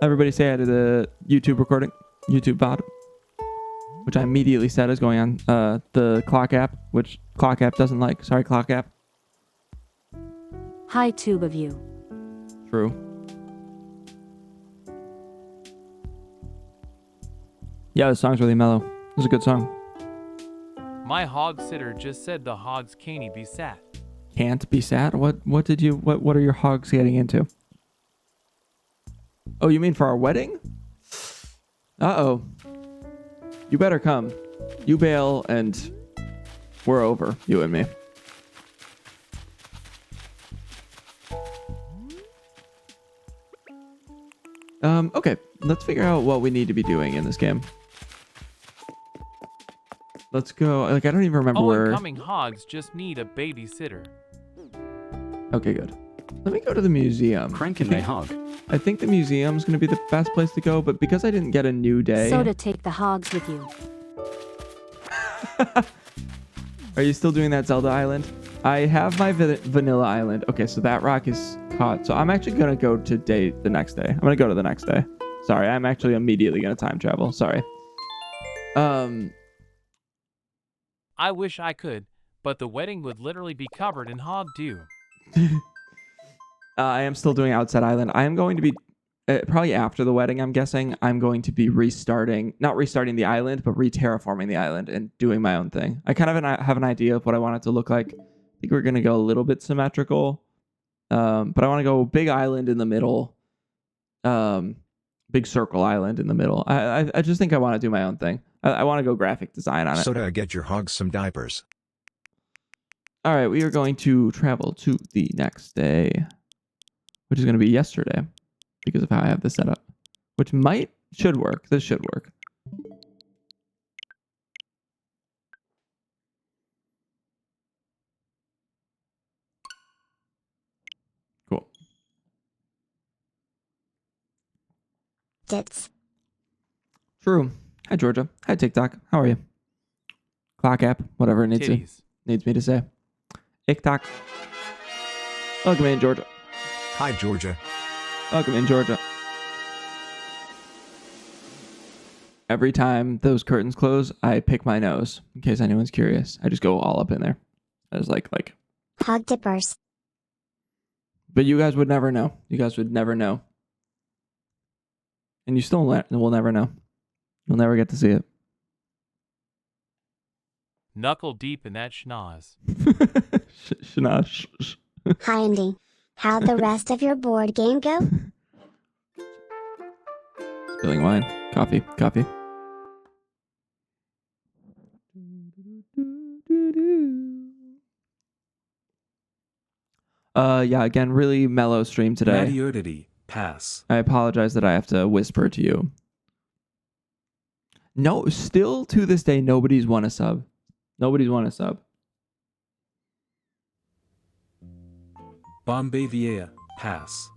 Everybody say hi to the YouTube recording, YouTube VOD, which I immediately said is going on the clock app, which clock app doesn't like. Sorry, clock app. Hi, tube of you. True. Yeah, this song's really mellow. This is a good song. My hog sitter just said the hogs can't be sat. Can't be sat? What are your hogs getting into? Oh, you mean for our wedding? Uh-oh. You better come. You bail and we're over, you and me. Okay, let's figure out what we need to be doing in this game. Let's go. Like, I don't even remember where. Incoming hogs just need a babysitter. Okay, good. Let me go to the museum. Cranking they hog. I think the museum's going to be the best place to go, but because I didn't get a new day. So to take the hogs with you. Are you still doing that Zelda Island? I have my Vanilla Island. Okay, so that rock is caught. So I'm actually going to go to the next day. I'm going to go to the next day. Sorry, I'm actually immediately going to time travel. Sorry. I wish I could, but the wedding would literally be covered in hog dew. I am still doing Outside Island. I am going to be, probably after the wedding, I'm guessing, I'm going to be not restarting the island, but re-terraforming the island and doing my own thing. I kind of have an idea of what I want it to look like. I think we're going to go a little bit symmetrical, but I want to go big island in the middle, big circle island in the middle. I just think I want to do my own thing. I want to go graphic design on it. So to get your hogs some diapers. All right, we are going to travel to the next day, which is going to be yesterday because of how I have this set up, which should work. This should work. Cool. Tits. True. Hi, Georgia. Hi, TikTok. How are you? Clock app, whatever it needs me to say. TikTok. Welcome in, Georgia. Hi, Georgia. Welcome in, Georgia. Every time those curtains close, I pick my nose. In case anyone's curious, I just go all up in there. I was like. Hog dippers. But you guys would never know. You guys would never know. And you still will never know. You'll never get to see it. Knuckle deep in that schnoz. Schnoz. Hi, Andy. How'd the rest of your board game go? Spilling wine. Coffee. Yeah, again, really mellow stream today. Mediodity. Pass. I apologize that I have to whisper to you. No, still to this day, nobody's won a sub. Bombay Vieja. Pass.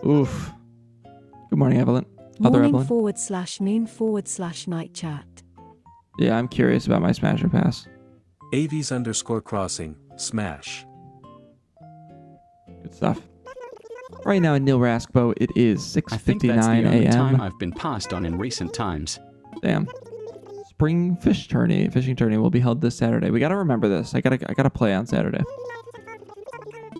Oof. Good morning, Evelyn. Other Morning Evelyn. /noon/night chat. Yeah, I'm curious about my smash or pass. AVs_crossing. Smash. Good stuff. Right now in Nil Raskbo, it is 6:59 I think that's the only time a.m. I've been passed on in recent times. Damn. Spring fishing tourney will be held this Saturday. We gotta remember this. I gotta play on Saturday.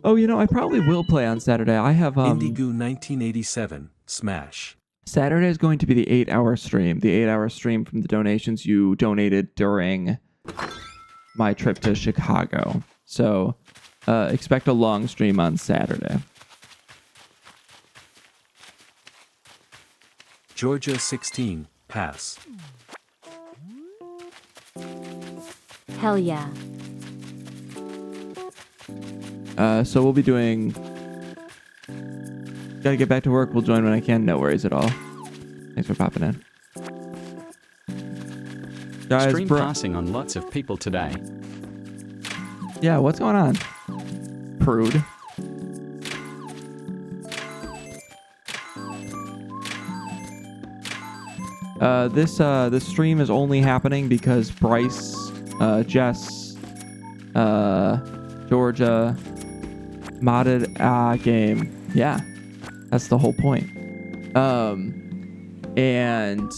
Oh, I probably will play on Saturday. I have Indigo 1987. Smash. Saturday is going to be the 8-hour stream. The 8-hour stream from the donations you donated during my trip to Chicago. So expect a long stream on Saturday. Georgia 16. Pass. Hell yeah. So we'll be doing... Gotta get back to work. We'll join when I can. No worries at all. Thanks for popping in. Guys, Stream passing on lots of people today. Yeah, what's going on? Prude. This stream is only happening because Bryce, Jess, Georgia modded a game. Yeah, that's the whole point. And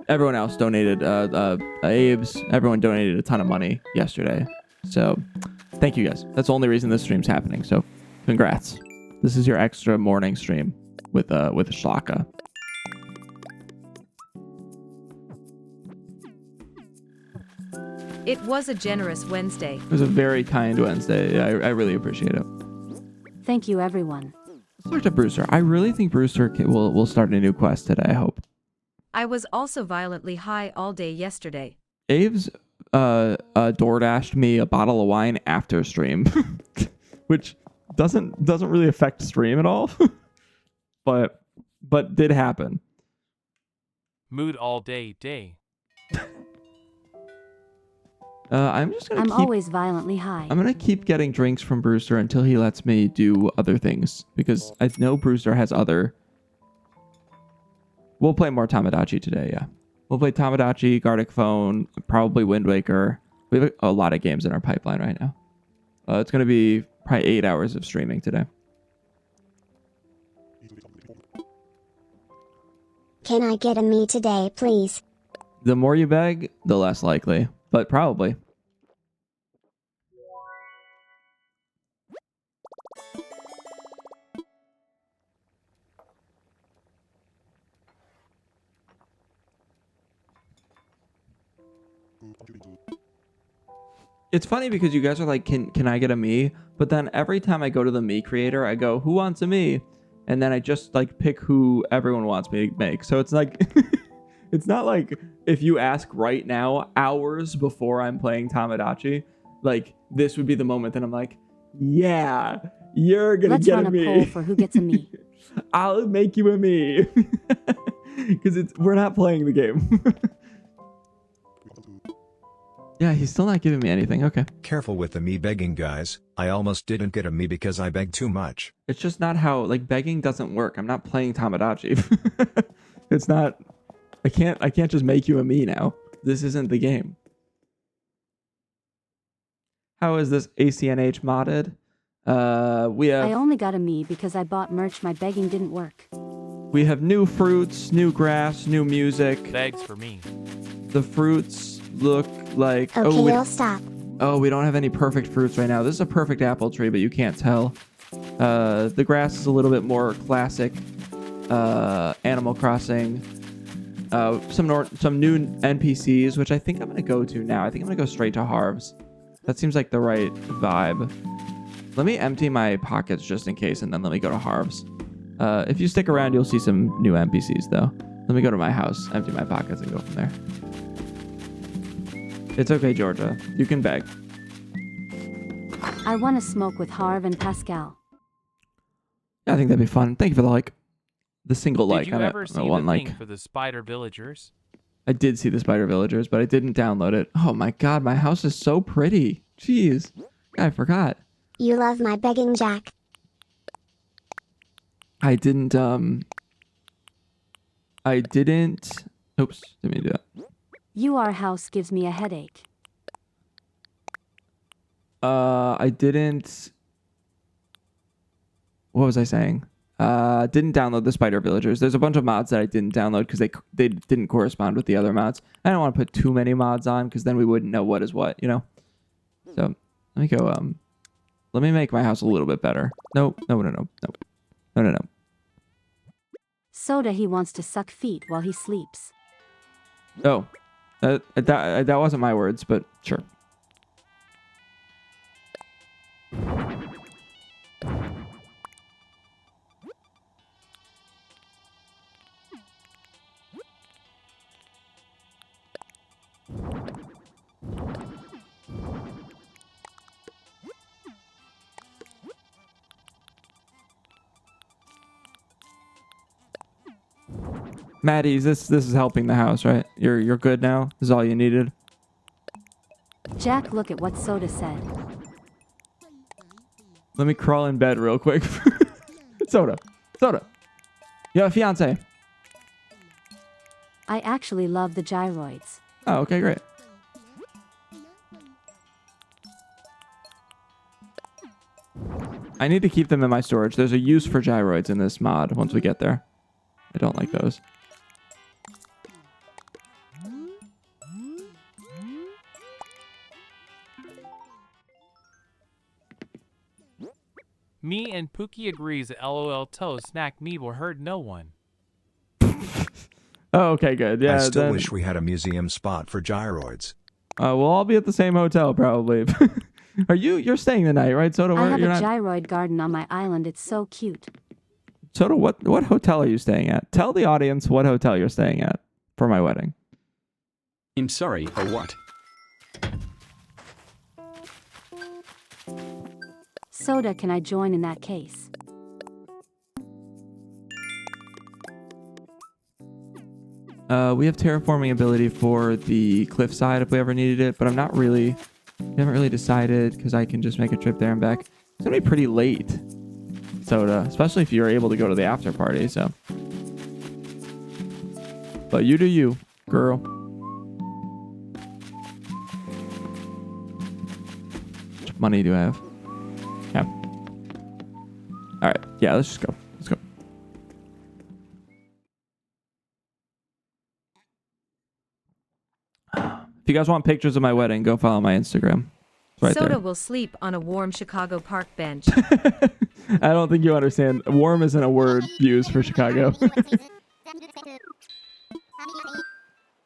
everyone else donated. Abe's. Everyone donated a ton of money yesterday. So thank you guys. That's the only reason this stream's happening. So congrats. This is your extra morning stream with Shlaka. It was a generous Wednesday. It was a very kind Wednesday. I really appreciate it. Thank you, everyone. Let's talk to Brewster. I really think Brewster will start a new quest today, I hope. I was also violently high all day yesterday. Abe's DoorDashed me a bottle of wine after stream, which doesn't really affect stream at all, but did happen. Mood all day. I'm just gonna. I'm always violently high. I'm gonna keep getting drinks from Brewster until he lets me do other things, because I know Brewster has other. We'll play more Tamagotchi today, yeah. We'll play Tamagotchi, Gartic Phone, probably Wind Waker. We have a lot of games in our pipeline right now. It's gonna be probably 8 hours of streaming today. Can I get a me today, please? The more you beg, the less likely, but probably. It's funny because you guys are like, can I get a me? But then every time I go to the me creator, I go, who wants a me? And then I just like pick who everyone wants me to make. So it's like, it's not like if you ask right now, hours before I'm playing Tamagotchi, like this would be the moment that I'm like, yeah, you're gonna Let's get run a a me. poll for who gets a me. I'll make you a me. Because we're not playing the game. Yeah, he's still not giving me anything. Okay. Careful with the me begging, guys. I almost didn't get a me because I begged too much. It's just not how, like, begging doesn't work. I'm not playing Tamagotchi. It's not, I can't just make you a me now. This isn't the game. How is this ACNH modded? We have I only got a me because I bought merch. My begging didn't work. we have new fruits, new grass, new music. Bags for me. The fruits look like Okay, I'll stop. we don't have any perfect fruits right now. This is a perfect apple tree, but you can't tell. The grass is a little bit more classic. Animal Crossing. Some new NPCs, which I think I'm gonna go to now. I think I'm gonna go straight to Harv's. That seems like the right vibe. Let me empty my pockets just in case, and then let me go to Harv's. If you stick around, you'll see some new NPCs, though. Let me go to my house, empty my pockets, and go from there. It's okay, Georgia. You can beg. I want to smoke with Harv and Pascal. Yeah, I think that'd be fun. Thank you for the like. The single like. Did you ever see the one thing like. for the spider villagers? I did see the Spider Villagers, but I didn't download it. Oh my god, my house is so pretty. Jeez. I forgot. You love my begging, Jack. I didn't oops, didn't mean to do that. Your house gives me a headache. I didn't. What was I saying? Didn't download the Spider Villagers. There's a bunch of mods that I didn't download because they didn't correspond with the other mods. I don't want to put too many mods on because then we wouldn't know what is what, you know? So let me go, let me make my house a little bit better. No. Soda, he wants to suck feet while he sleeps. Oh, that wasn't my words, but sure. Maddie, this is helping the house, right? You're good now? This is all you needed? Jack, look at what Soda said. Let me crawl in bed real quick. Soda. You have a fiance. I actually love the gyroids. Oh, okay, great. I need to keep them in my storage. There's a use for gyroids in this mod once we get there. I don't like those. Me and Pookie agrees that LOL Toast Snack Me will hurt no one. Oh, okay, good. Yeah, I still then, wish we had a museum spot for gyroids. we'll all be at the same hotel probably. You're staying the night, right, Soda? I have a You're not. gyroid garden on my island. It's so cute. Soda, what hotel are you staying at? Tell the audience what hotel you're staying at for my wedding. I'm sorry, or what? Soda, can I join in that case? We have terraforming ability for the cliffside if we ever needed it, but we haven't really decided because I can just make a trip there and back. It's gonna be pretty late, Soda, especially if you're able to go to the after party. So, but you do you, girl. How much money do I have? Yeah. All right. Yeah. Let's just go. Let's go. If you guys want pictures of my wedding, go follow my Instagram. It's right Soda there. will sleep on a warm Chicago park bench. I don't think you understand. Warm isn't a word used for Chicago.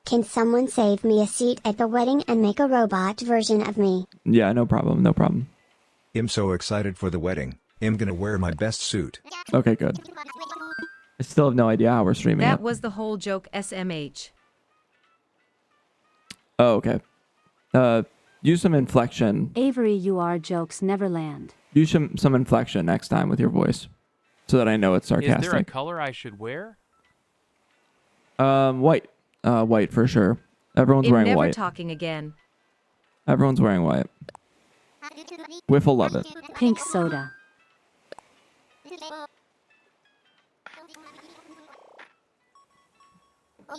Can someone save me a seat at the wedding and make a robot version of me? Yeah, no problem. No problem. I'm so excited for the wedding. I'm gonna wear my best suit. Okay, good. I still have no idea how we're streaming That it. was the whole joke, SMH. Oh, okay. Use some inflection. Avery, you are jokes never land. Use some inflection next time with your voice, so that I know it's Is there a sarcastic. color I should wear? White. White for sure. Everyone's I'm wearing never white. talking again. Everyone's wearing white. Whiff will love it. Pink soda.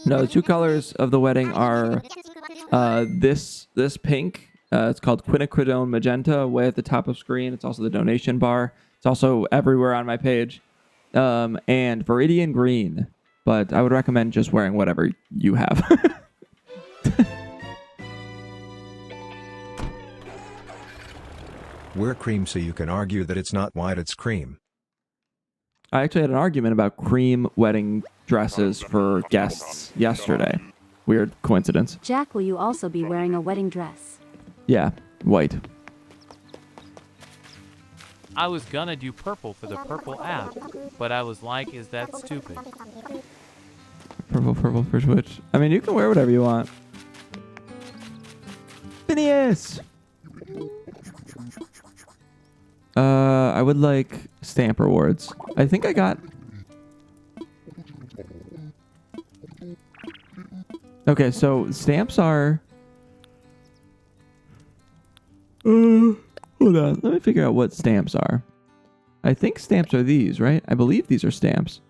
No, the two colors of the wedding are this pink. It's called quinacridone magenta, way at the top of screen. It's also the donation bar. It's also everywhere on my page. And Viridian green. But I would recommend just wearing whatever you have. Wear cream so you can argue that it's not white, it's cream. I actually had an argument about cream wedding dresses for guests yesterday. Weird coincidence. Jack, will you also be wearing a wedding dress? Yeah, white. I was gonna do purple for the purple app, but I was like, is that stupid? Purple for Twitch. I mean, you can wear whatever you want. Phineas! I would like stamp rewards. I think I got... Okay, so stamps are... hold on. Let me figure out what stamps are. I think stamps are these, right? I believe these are stamps.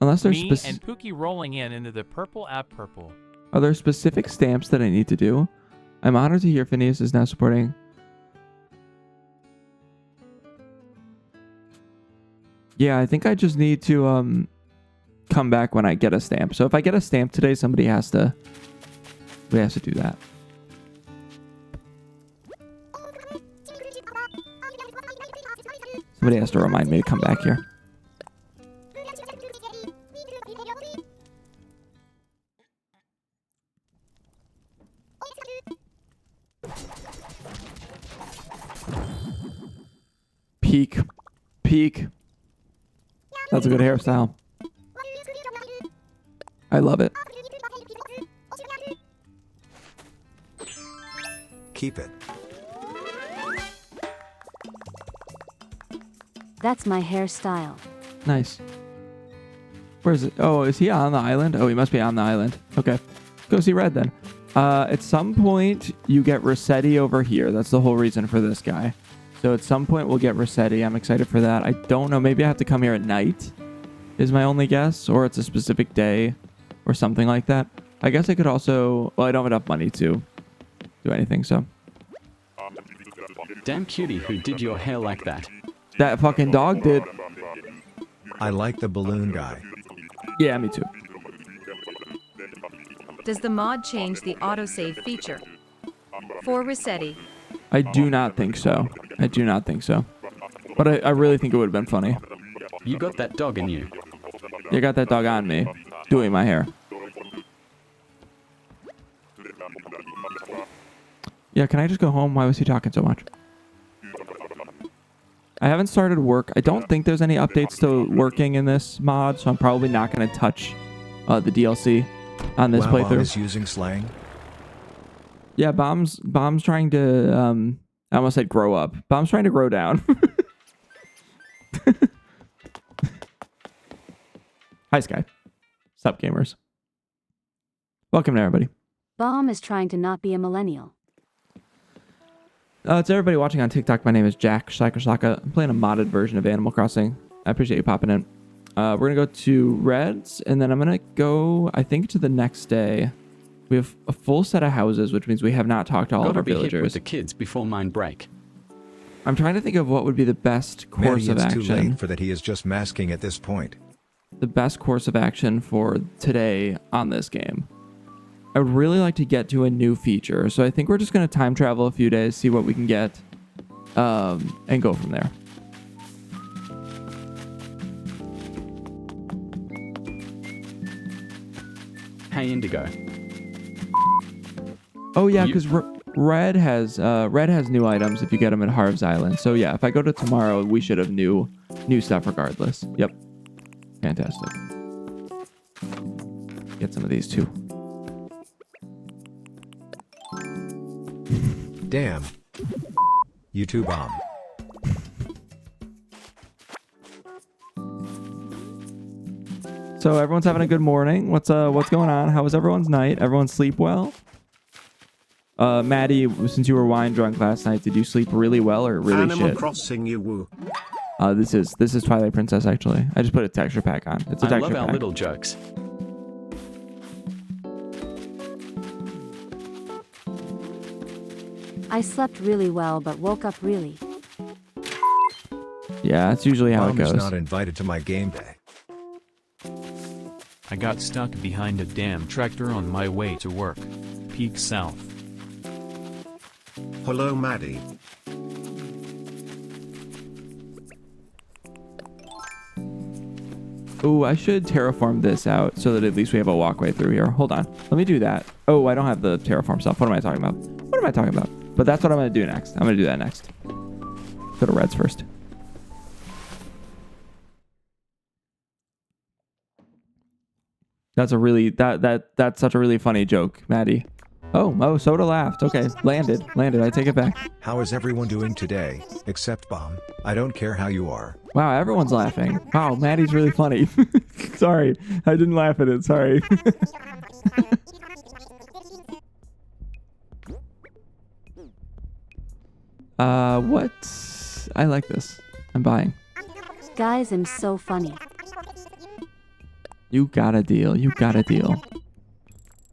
Unless there's Me and Pookie rolling in into the purple app purple. Are there specific stamps that I need to do? I'm honored to hear Phineas is now supporting... Yeah, I think I just need to come back when I get a stamp. So if I get a stamp today, somebody has to do that. Somebody has to remind me to come back here. Peak. That's a good hairstyle. I love it. Keep it. That's my hairstyle. Nice. Where is it? Oh, is he on the island? Oh, he must be on the island. Okay. Go see Red then. At some point, you get RESETTI over here. That's the whole reason for this guy. So at some point, we'll get RESETTI. I'm excited for that. I don't know. Maybe I have to come here at night is my only guess. Or it's a specific day or something like that. I guess I could also... Well, I don't have enough money to do anything, so... Damn cutie, who did your hair like that? That fucking dog did. I like the balloon guy. Yeah, me too. Does the mod change the autosave feature? For RESETTI. I do not think so. I do not think so. But I really think it would have been funny. You got that dog in you. You got that dog on me, doing my hair. Yeah, can I just go home? Why was he talking so much? I haven't started work. I don't think there's any updates to working in this mod, so I'm probably not going to touch the DLC on this Wow, Mom playthrough. is using slang. Yeah, Bomb's trying to, I almost said grow up. Bomb's trying to grow down. Hi, Sky. Sup, gamers. Welcome to everybody. Bomb is trying to not be a millennial. To everybody watching on TikTok, my name is Jack Shaka. I'm playing a modded version of Animal Crossing. I appreciate you popping in. We're going to go to Reds, and then I'm going to go, I think, to the next day. We have a full set of houses, which means we have not talked to all of Gotta our be hip with villagers. the kids before mine break. I'm trying to think of what would be the best course Manny, of it's too action. late for that. He is just masking at this point. The best course of action for today on this game. I would really like to get to a new feature, so I think we're just going to time travel a few days, see what we can get, and go from there. Hey, Indigo. Oh yeah, You- because Red has new items if you get them at Harv's Island. So yeah, if I go to tomorrow, we should have new stuff regardless. Yep, fantastic. Get some of these too. Damn. You too, Bomb. So everyone's having a good morning. What's going on? How was everyone's night? Everyone sleep well? Maddie, since you were wine drunk last night, did you sleep really well or really Animal shit? Crossing you woo. This is Twilight Princess actually. I just put a texture pack on. It's a I texture love our pack. little jokes. I slept really well but woke up really. Yeah, that's usually how Bomb it is goes. not invited to my game day. I got stuck behind a damn tractor on my way to work. Peak South. Hello Maddie. Ooh, I should terraform this out so that at least we have a walkway through here. Hold on. Let me do that. Oh, I don't have the terraform stuff. What am I talking about? What am I talking about? But that's what I'm going to do next. I'm going to do that next. Go to Reds first. That's a really that's such a really funny joke, Maddie. Oh, Soda laughed. Okay, landed. I take it back. How is everyone doing today? Except Bomb. I don't care how you are. Wow, everyone's laughing. Wow, Maddie's really funny. Sorry, I didn't laugh at it. Sorry. What? I like this. I'm buying. Guys, I'm so funny. You got a deal. You got a deal.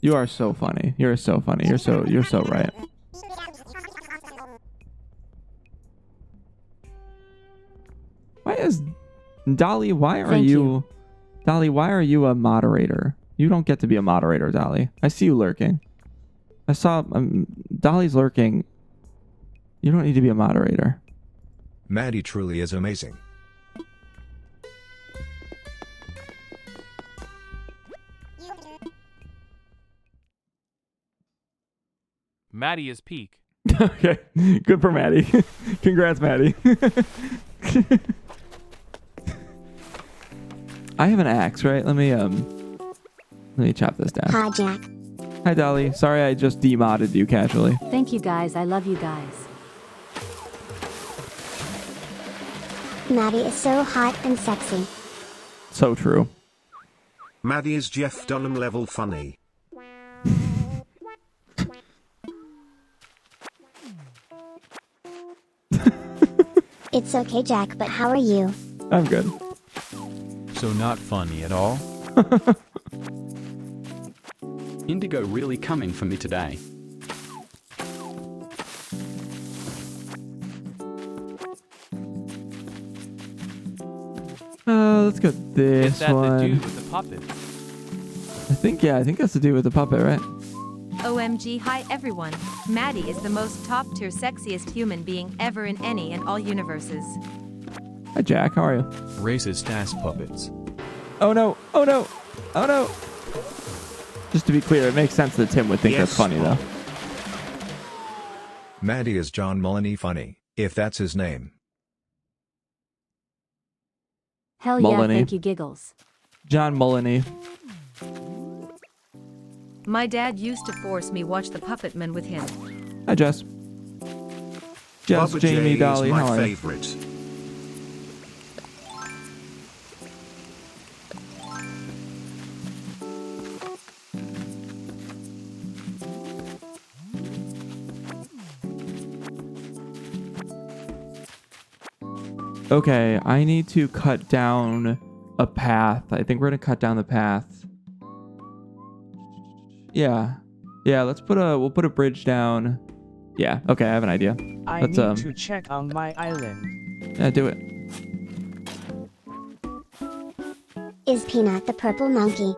You are so funny. You're so funny. You're so right. Why is Dolly? Why are Thank you, Dolly? Why are you a moderator? You don't get to be a moderator, Dolly. I see you lurking. I saw Dolly's lurking. You don't need to be a moderator. Maddie truly is amazing. Maddie is peak. Okay, good for Maddie. Congrats, Maddie. I have an axe, right? Let me chop this down. Hi, Jack. Hi, Dolly. Sorry, I just demodded you casually. Thank you guys, I love you guys. Maddie is so hot and sexy. So true. Maddie is Jeff Dunham level funny. It's okay, Jack, but how are you? I'm good. So not funny at all? Indigo really coming for me today. Let's go Is this that the one. dude with the puppet? I think that's the dude with the puppet, right? OMG, hi everyone. Maddie is the most top tier sexiest human being ever in any and all universes. Hi, Jack. How are you? Racist ass puppets. Oh no! Oh no! Oh no! Just to be clear, it makes sense that Tim would think that's funny, though. Maddie is John Mulaney funny, if that's his name. Hell yeah, Mulaney. thank you, Giggles. John Mulaney. My dad used to force me watch The Puppet Man with him. Hi, Jess. Jess, Bubba Jamie, J Dolly, is how my are you? favorite. Okay, I need to cut down a path. I think we're gonna cut down the path. Yeah. Yeah, we'll put a bridge down. Yeah, okay, I have an idea. I Let's need to check on my island. Yeah, do it. Is Peanut the purple monkey?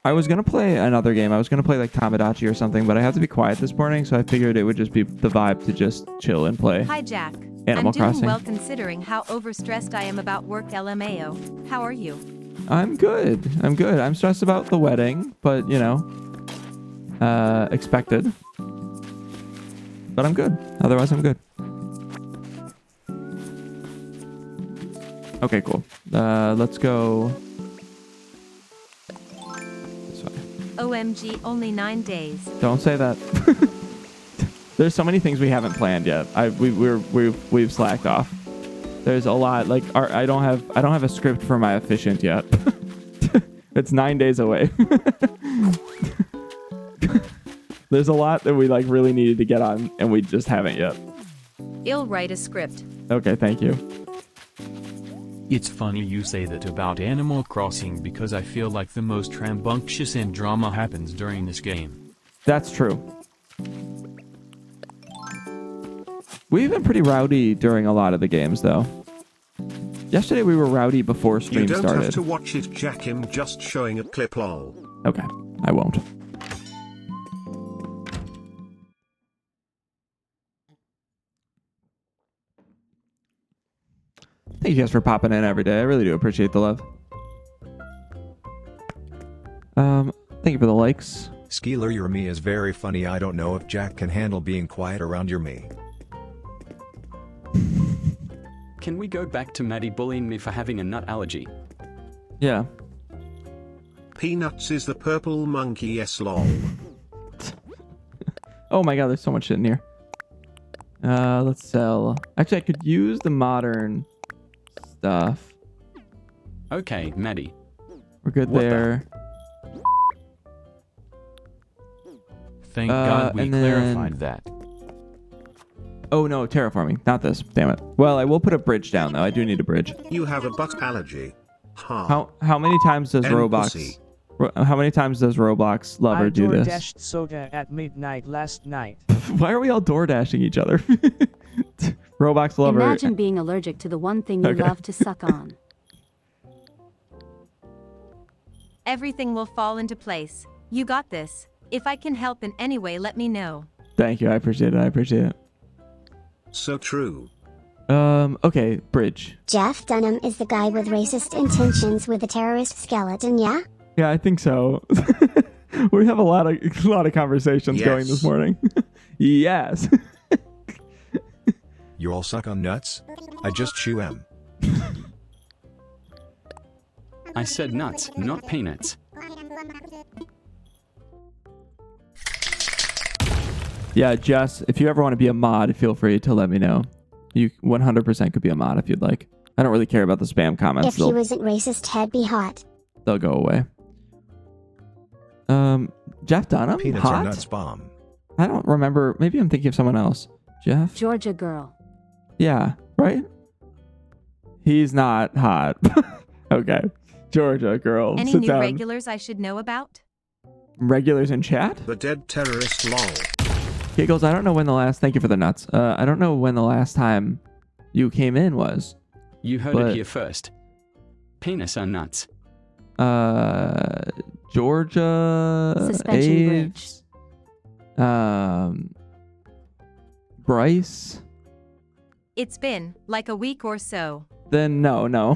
I was gonna play another game. I was gonna play like Tamagotchi or something, but I have to be quiet this morning, so I figured it would just be the vibe to just chill and play. Hi Jack. Animal I'm doing Crossing. well considering how overstressed I am about work LMAO. How are you? I'm good. I'm stressed about the wedding, but you know, expected. But I'm good. Otherwise, I'm good. Okay, cool. Let's go. This way. OMG, only 9 days. Don't say that. There's so many things we haven't planned yet. We've slacked off. There's a lot. Like I don't have a script for my efficient yet. It's 9 days away. There's a lot that we like really needed to get on, and we just haven't yet. I'll write a script. Okay, thank you. It's funny you say that about Animal Crossing because I feel like the most rambunctious and drama happens during this game. That's true. We've been pretty rowdy during a lot of the games, though. Yesterday we were rowdy before stream You don't started. have to watch it, Jack. Him just showing a clip, lol. Okay, I won't. Thank you guys for popping in every day. I really do appreciate the love. Thank you for the likes. Skeeler, your me is very funny. I don't know if Jack can handle being quiet around your me. Can we go back to Maddie bullying me for having a nut allergy? Yeah. Peanuts is the purple monkey, yes, lol. Oh my god, there's so much shit in here. Let's sell. Actually, I could use the modern stuff. Okay, Maddie. We're good What the- there. Thank God we and then- clarified that. Oh no, terraforming. Not this. Damn it. Well, I will put a bridge down though. I do need a bridge. You have a butt allergy. Ha. How many times does And Roblox pussy. how many times does Roblox lover I do this? DoorDashed soda at midnight last night. Why are we all door dashing each other? Roblox lover. Imagine being allergic to the one thing you Okay. love to suck on. Everything will fall into place. You got this. If I can help in any way, let me know. Thank you. I appreciate it. So true. Okay, bridge. Jeff Dunham is the guy with racist intentions with a terrorist skeleton, yeah? Yeah, I think so. We have a lot of conversations going this Yes. morning. Yes. You all suck on nuts? I just chew 'em. I said nuts, not peanuts. Yeah, Jess, if you ever want to be a mod, feel free to let me know. You 100% could be a mod if you'd like. I don't really care about the spam comments. If he wasn't racist, he'd be hot. They'll go away. Jeff Dunham? Peanuts Hot? are nuts bomb. I don't remember. Maybe I'm thinking of someone else. Jeff? Georgia girl. Yeah, right? He's not hot. Okay. Georgia girl. Any sit new down. regulars I should know about? Regulars in chat? The dead terrorist, lol. Giggles, I don't know when the last... Thank you for the nuts. I don't know when the last time you came in was. You heard But- it here first. Penis or nuts? Georgia. Suspension AIDS. Bryce. It's been like a week or so. Then no.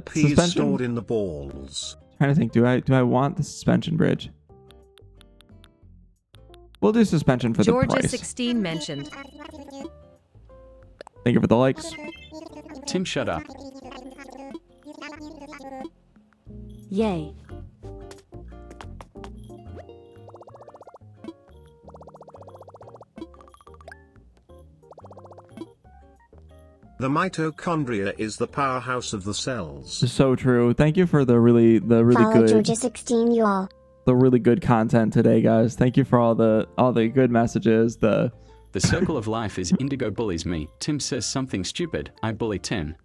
Peas Suspension. stored in the balls. Trying to think. Do I want the suspension bridge? We'll do suspension for the Georgia price. 16 mentioned. Thank you for the likes. Tim, shut up. Yay. The mitochondria is the powerhouse of the cells. So true. Thank you for the really Follow good Georgia 16, you all. the really good content today, guys. Thank you for all the good messages. The circle of life is Indigo bullies me. Tim says something stupid. I bully Tim.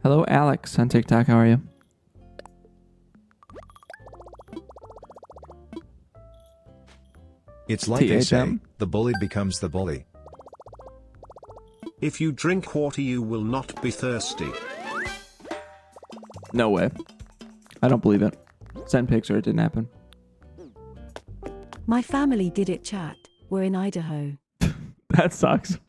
Hello, Alex on TikTok. How are you? It's like they say, THM? the bully becomes the bully. If you drink water, you will not be thirsty. No way. I don't believe it. Send pics or it didn't happen. My family did it, chat. We're in Idaho. That sucks.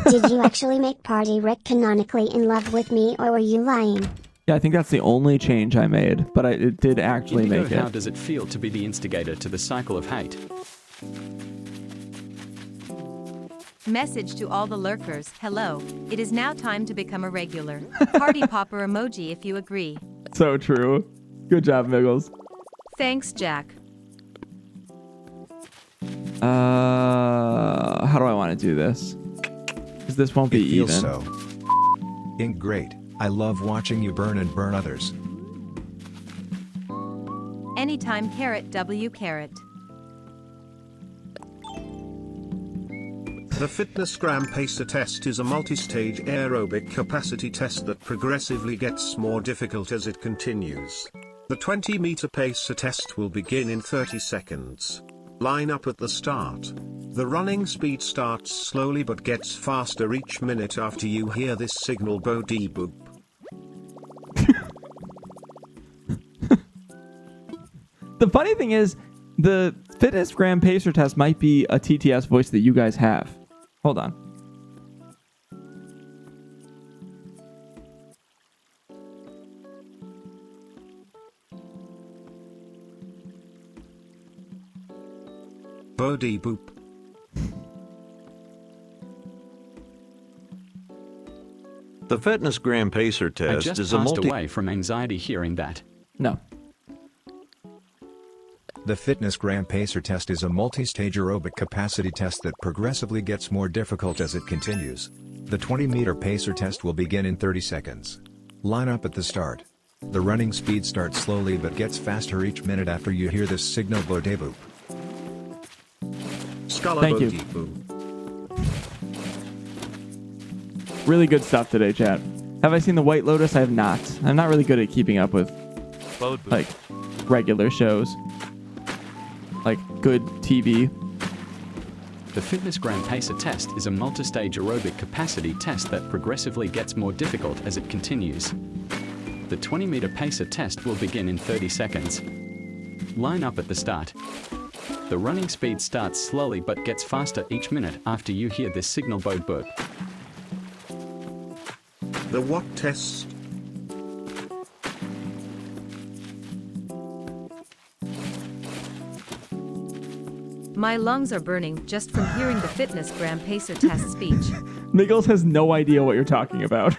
Did you actually make Party Rick canonically in love with me, or were you lying? Yeah, I think that's the only change I made, but it did actually Indigo, make it. how does it feel to be the instigator to the cycle of hate? Message to all the lurkers. Hello. It is now time to become a regular. Party popper emoji if you agree. So true. Good job, Miggles. Thanks, Jack. How do I want to do this? Because this won't be It feels even. so great. I love watching you burn and burn others. Anytime carrot W carrot. The Fitness Gram Pacer test is a multi-stage aerobic capacity test that progressively gets more difficult as it continues. The 20-meter pacer test will begin in 30 seconds. Line up at the start. The running speed starts slowly but gets faster each minute after you hear this signal Bodhi boop. The funny thing is, the Fitness Gram Pacer test might be a TTS voice that you guys have. Hold on. Bodhi boop. The Fitness Gram Pacer I test just is a passed away from anxiety hearing that. No. The Fitness Gram Pacer test is a multi-stage aerobic capacity test that progressively gets more difficult as it continues. The 20-meter pacer test will begin in 30 seconds. Line up at the start. The running speed starts slowly but gets faster each minute after you hear this signal Bodhi boop. Thank you. Really good stuff today, chat. Have I seen The White Lotus? I have not. I'm not really good at keeping up with like regular shows. Like good TV. The Fitness Gram Pacer test is a multi-stage aerobic capacity test that progressively gets more difficult as it continues. The 20-meter pacer test will begin in 30 seconds. Line up at the start. The running speed starts slowly but gets faster each minute after you hear this signal Bodhi boop. The what test? My lungs are burning just from hearing the Fitness Gram Pacer test speech. Miggles has no idea what you're talking about.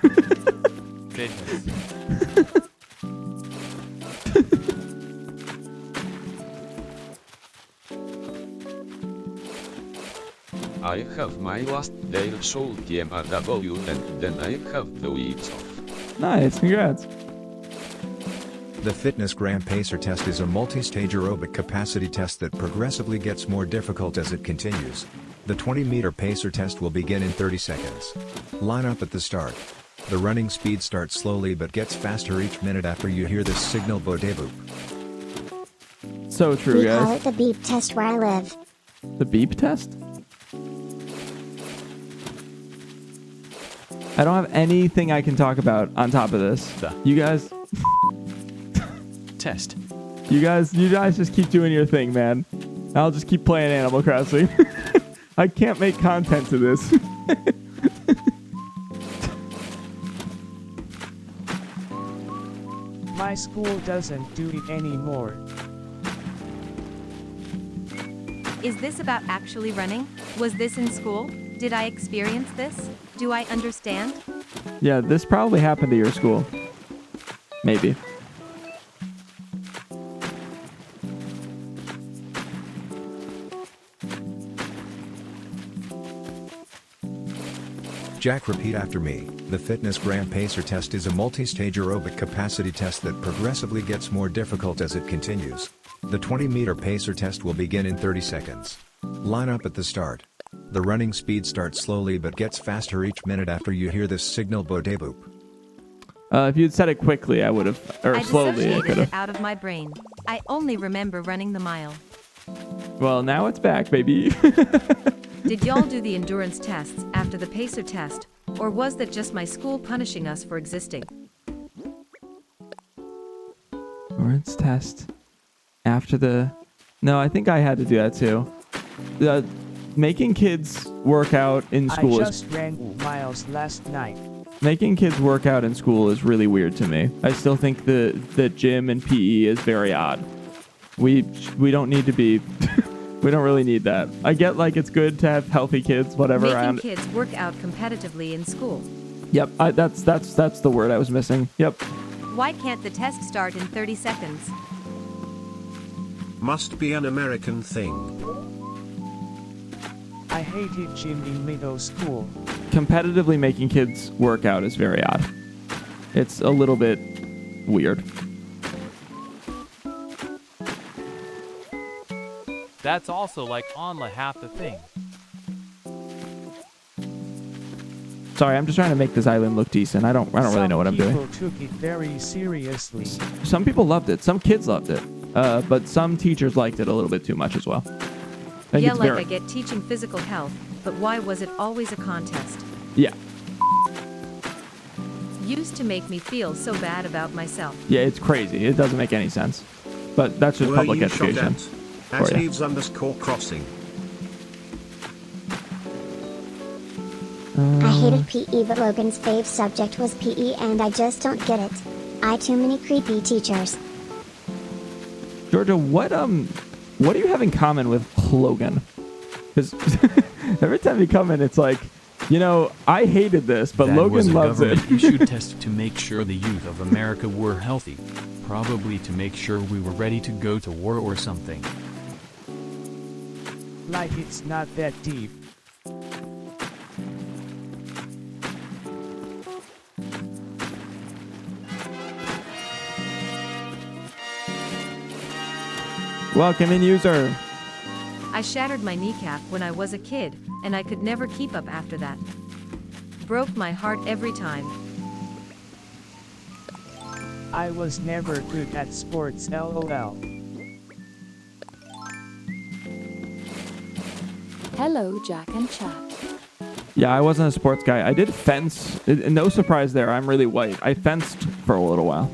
I have my last day soul TMRW and then I have the weeks off. Nice, congrats. The Fitness Gram Pacer test is a multi-stage aerobic capacity test that progressively gets more difficult as it continues. The 20-meter pacer test will begin in 30 seconds. Line up at the start. The running speed starts slowly but gets faster each minute after you hear this signal boop. So true, We call guys. it the beep test where I live. The beep test? I don't have anything I can talk about on top of this. You guys... Test. You guys just keep doing your thing, man. I'll just keep playing Animal Crossing. I can't make content to this. My school doesn't do it anymore. Is this about actually running? Was this in school? Did I experience this? Do I understand? Yeah, this probably happened to your school. Maybe. Jack, repeat after me. The Fitness Gram Pacer test is a multi-stage aerobic capacity test that progressively gets more difficult as it continues. The 20-meter pacer test will begin in 30 seconds. Line up at the start. The running speed starts slowly but gets faster each minute after you hear this signal boop. If you'd said it quickly, I would have, or I slowly, I dissociated could it have. out of my brain. I only remember running the mile. Well, now it's back, baby. Did y'all do the endurance tests after the pacer test, or was that just my school punishing us for existing? Endurance test after the... No, I think I had to do that too. Making kids work out in school I just ran 2 miles last night. Making kids work out in school is really weird to me. I still think the gym and PE is very odd. We don't need to be... We don't really need that. I get like it's good to have healthy kids, whatever. Making kids work out competitively in school. Yep, that's the word I was missing. Yep. Why can't the test start in 30 seconds? Must be an American thing. I hated gym in middle school. Competitively making kids work out is very odd. It's a little bit weird. That's also like only half the thing. Sorry, I'm just trying to make this island look decent. I don't really know what I'm doing. Some people took it very seriously. Some people loved it. Some kids loved it. But some teachers liked it a little bit too much as well. Yeah, like I get teaching physical health, but why was it always a contest? Yeah. Used to make me feel so bad about myself. Yeah, it's crazy. It doesn't make any sense. But that's just Were public you shot education. at Eves_crossing. I hated PE, but Logan's fave subject was PE, and I just don't get it. Too many creepy teachers. Georgia, what do you have in common with Logan? Because every time you come in, it's like, you know, I hated this, but That was Logan a loves it. government issued test to make sure the youth of America were healthy. Probably to make sure we were ready to go to war or something. Like it's not that deep. Welcome in, user. I shattered my kneecap when I was a kid, and I could never keep up after that. Broke my heart every time. I was never good at sports, lol. Hello, Jack and Chat. Yeah, I wasn't a sports guy. I did fence. No surprise there. I'm really white. I fenced for a little while.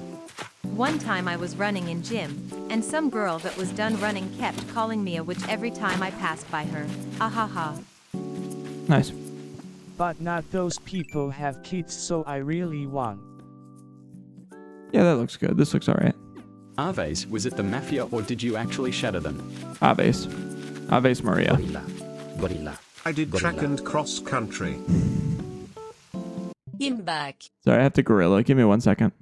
One time I was running in gym, and some girl that was done running kept calling me a witch every time I passed by her. Ahaha. Nice. But not those people have kids, so I really won. Yeah, that looks good. This looks alright. Aves, was it the mafia or did you actually shatter them? Aves. Aves Maria. Gorilla. I did track and cross country. I'm back. Sorry, I have to gorilla. Give me 1 second.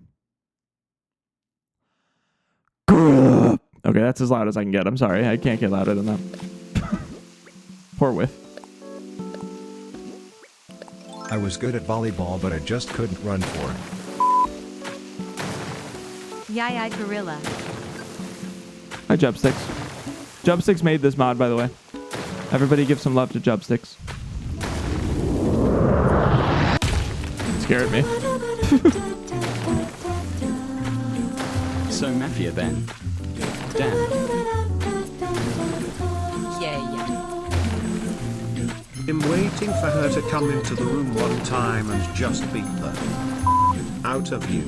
Gorilla. Okay, that's as loud as I can get. I'm sorry. I can't get louder than that. Poor whiff. I was good at volleyball, but I just couldn't run for it. Yai gorilla. Hi, Jubsticks. Jubsticks made this mod, by the way. Everybody give some love to Jubsticks. It scared me. So Mafia then. Damn. I'm waiting for her to come into the room one time and just beat the out of you.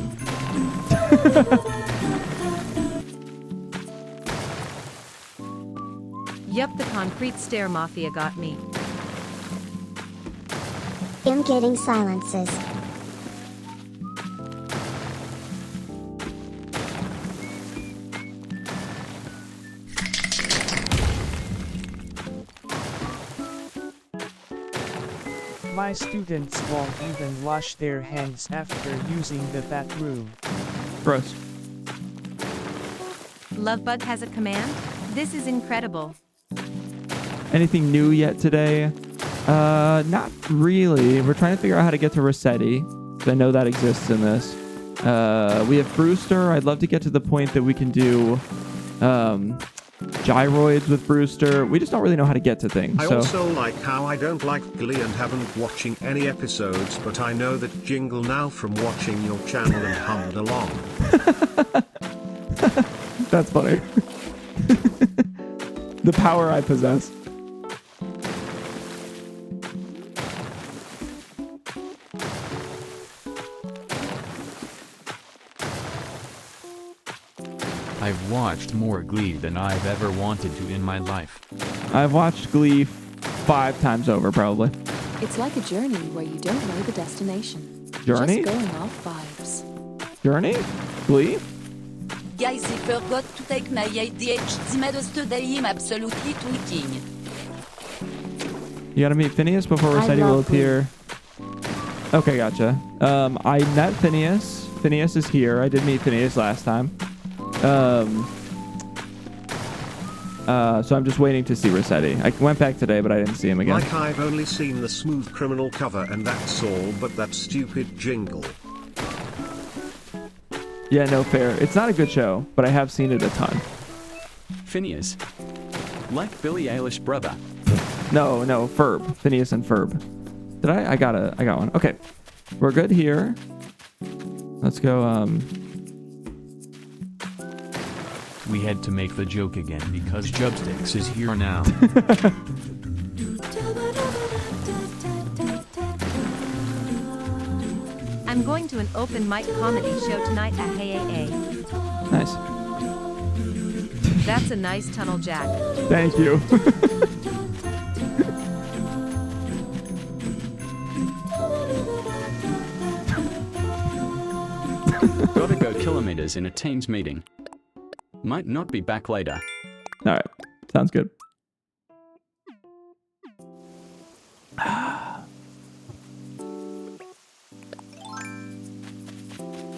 Yup, the concrete stair mafia got me. I'm getting silences. My students won't even wash their hands after using the bathroom. Gross. Lovebug has a command? This is incredible. Anything new yet today? Not really. We're trying to figure out how to get to RESETTI. I know that exists in this. We have Brewster. I'd love to get to the point that we can do gyroids with Brewster. We just don't really know how to get to things. I So also like how I don't like Glee and haven't watching any episodes, but I know that jingle now from watching your channel and hummed along. that's funny. The power I possess. I've watched more Glee than I've ever wanted to in my life. I've watched Glee 5 times over, probably. It's like a journey where you don't know the destination. Journey? Just going off vibes. Journey? Glee? Guys, I forgot to take my ADHD medicine today. I'm absolutely tweaking. You gotta meet Phineas before RESETTI will appear. Okay, gotcha. I met Phineas. Phineas is here. I did meet Phineas last time. So I'm just waiting to see RESETTI. I went back today, but I didn't see him again. Like I've only seen the Smooth Criminal cover and that's all, but that stupid jingle. Yeah, no fair. It's not a good show, but I have seen it a ton. Phineas. Like Billie Eilish brother. No, Ferb. Phineas and Ferb. Did I? I got one. Okay. We're good here. Let's go, We had to make the joke again because Jubsticks is here now. I'm going to an open mic comedy show tonight at Hey AA. Nice. That's a nice tunnel, Jack. Thank you. Gotta go kilometers in a Teams meeting. Might not be back later. Alright. Sounds good.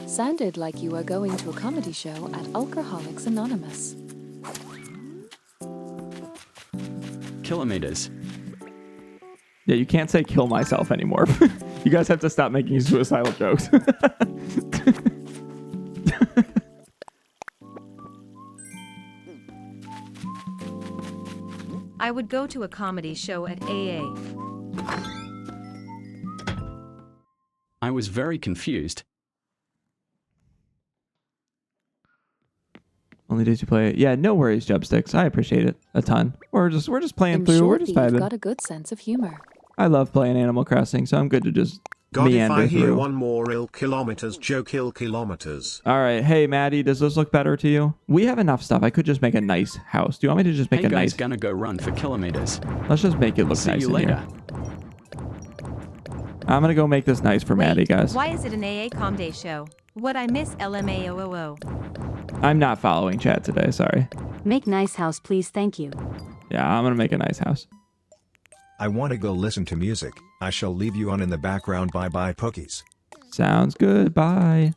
Sounded like you were going to a comedy show at Alcoholics Anonymous. Kilometers. Yeah, you can't say kill myself anymore. You guys have to stop making suicidal jokes. I would go to a comedy show at AA. I was very confused. Only days you play it. Yeah, no worries, Jubsticks. I appreciate it a ton. We're just playing I'm through. sure We're just you've vibing. got a good sense of humor. I love playing Animal Crossing, so I'm good to just God, if meander I hear through. one more ill kilometers joke, ill kilometers. All right, hey Maddie, does this look better to you? We have enough stuff. I could just make a nice house. Do you want me to just make Hey a guys, nice? gonna go run for kilometers. Let's just make it look See nice you in later. here. I'm gonna go make this nice for Maddie, guys. Why is it an AA Com Day show? What I miss LMAOOO. I'm not following chat today. Sorry. Make nice house, please. Thank you. Yeah, I'm gonna make a nice house. I want to go listen to music. I shall leave you on in the background. Bye bye, Pookies. Sounds good. Bye.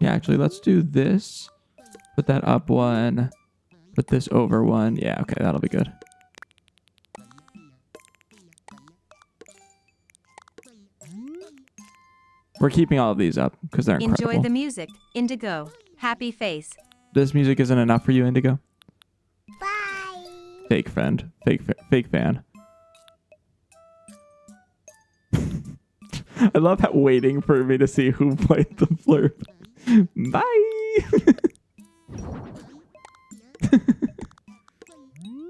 Yeah, actually, let's do this. Put that up one. Put this over one. Yeah, okay, that'll be good. We're keeping all of these up because they're incredible. Enjoy the music. Indigo. Happy face. This music isn't enough for you, Indigo? Bye. fake friend. Fake fan. I love that waiting for me to see who played the flurp. Bye!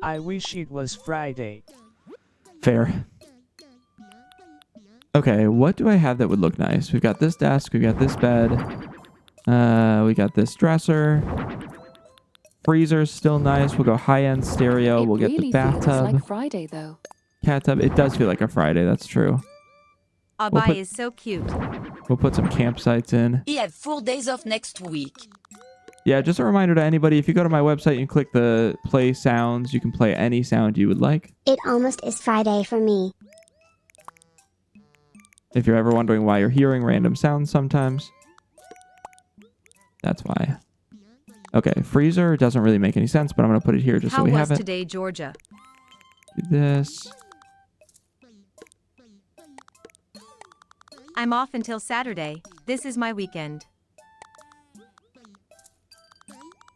I wish it was Friday. Fair. Okay, what do I have that would look nice? We've got this desk, we've got this bed, we got this dresser. Freezer's still nice. We'll go high-end stereo. We'll get the bathtub. Feels like Friday though. Cat tub. It does feel like a Friday. That's true. Abai is so cute. We'll put some campsites in. You have 4 days off next week. Yeah, just a reminder to anybody, if you go to my website and click the play sounds, you can play any sound you would like. It almost is Friday for me. If you're ever wondering why you're hearing random sounds sometimes, that's why. Okay, freezer doesn't really make any sense, but I'm going to put it here just so we have it. How was today, Georgia? Do this. I'm off until Saturday. This is my weekend.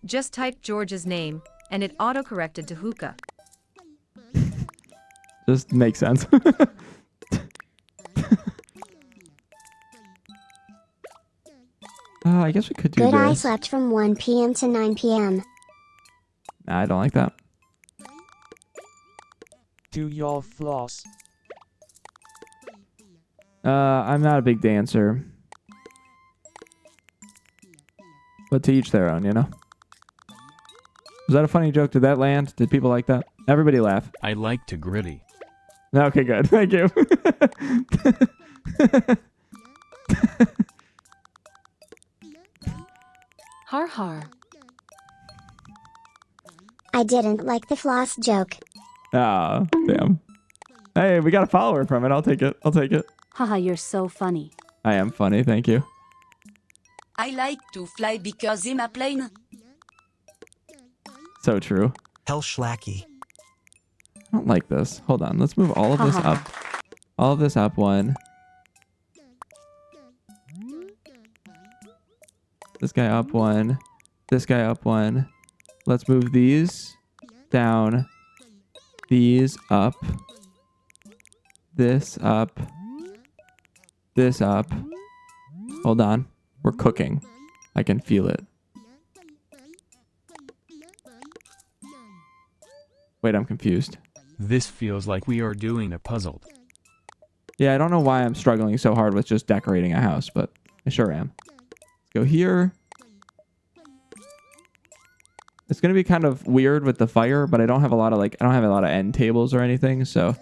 Just typed Georgia's name, and it auto-corrected to hookah. Just makes sense. I guess we could do Good, this. I slept from 1 p.m. to 9 p.m. Nah, I don't like that. Do y'all floss? I'm not a big dancer. But to each their own, you know? Was that a funny joke? Did that land? Did people like that? Everybody laugh. I like to gritty. Okay, good. Thank you. Har har. I didn't like the floss joke. Ah, damn. Hey, we got a follower from it. I'll take it. I'll take it. Haha, you're so funny. I am funny. Thank you. I like to fly because I'm a plane. So true. Hell schlacky. I don't like this. Hold on. Let's move all of this up. All of this up one. This guy up one. This guy up one. Let's move these down. These up. This up. This up. Hold on. We're cooking. I can feel it. Wait, I'm confused. This feels like we are doing a puzzle. Yeah, I don't know why I'm struggling so hard with just decorating a house, but I sure am. Let's go here. It's going to be kind of weird with the fire, but I don't have a lot of I don't have a lot of end tables or anything, so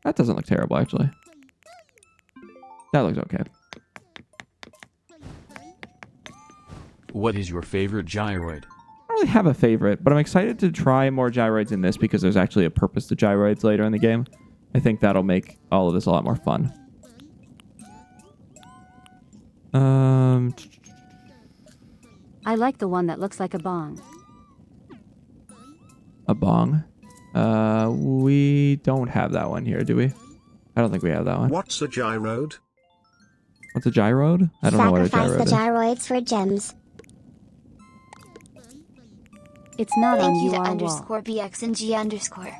that doesn't look terrible, actually. That looks okay. What is your favorite gyroid? I don't really have a favorite, but I'm excited to try more gyroids in this because there's actually a purpose to gyroids later in the game. I think that'll make all of this a lot more fun. I like the one that looks like a bong. A bong. We don't have that one here, do we? I don't think we have that one. What's a gyroid? What's a gyroid? I don't know what a Sacrifice gyroid the is. gyroids for gems. It's not on Thank you to UR wall. underscore BX and G underscore.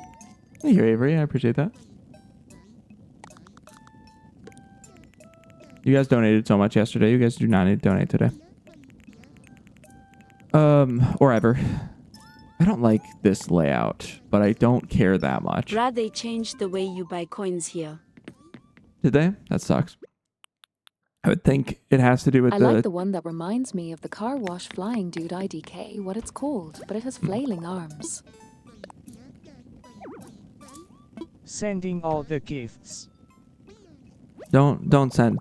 Thank you, Avery. I appreciate that. You guys donated so much yesterday. You guys do not need to donate today. Or ever. I don't like this layout, but I don't care that much. Brad, they changed the way you buy coins here. Did they? That sucks. I would think it has to do with I like the one that reminds me of the car wash flying dude IDK, what it's called, but it has flailing arms. Sending all the gifts. Don't send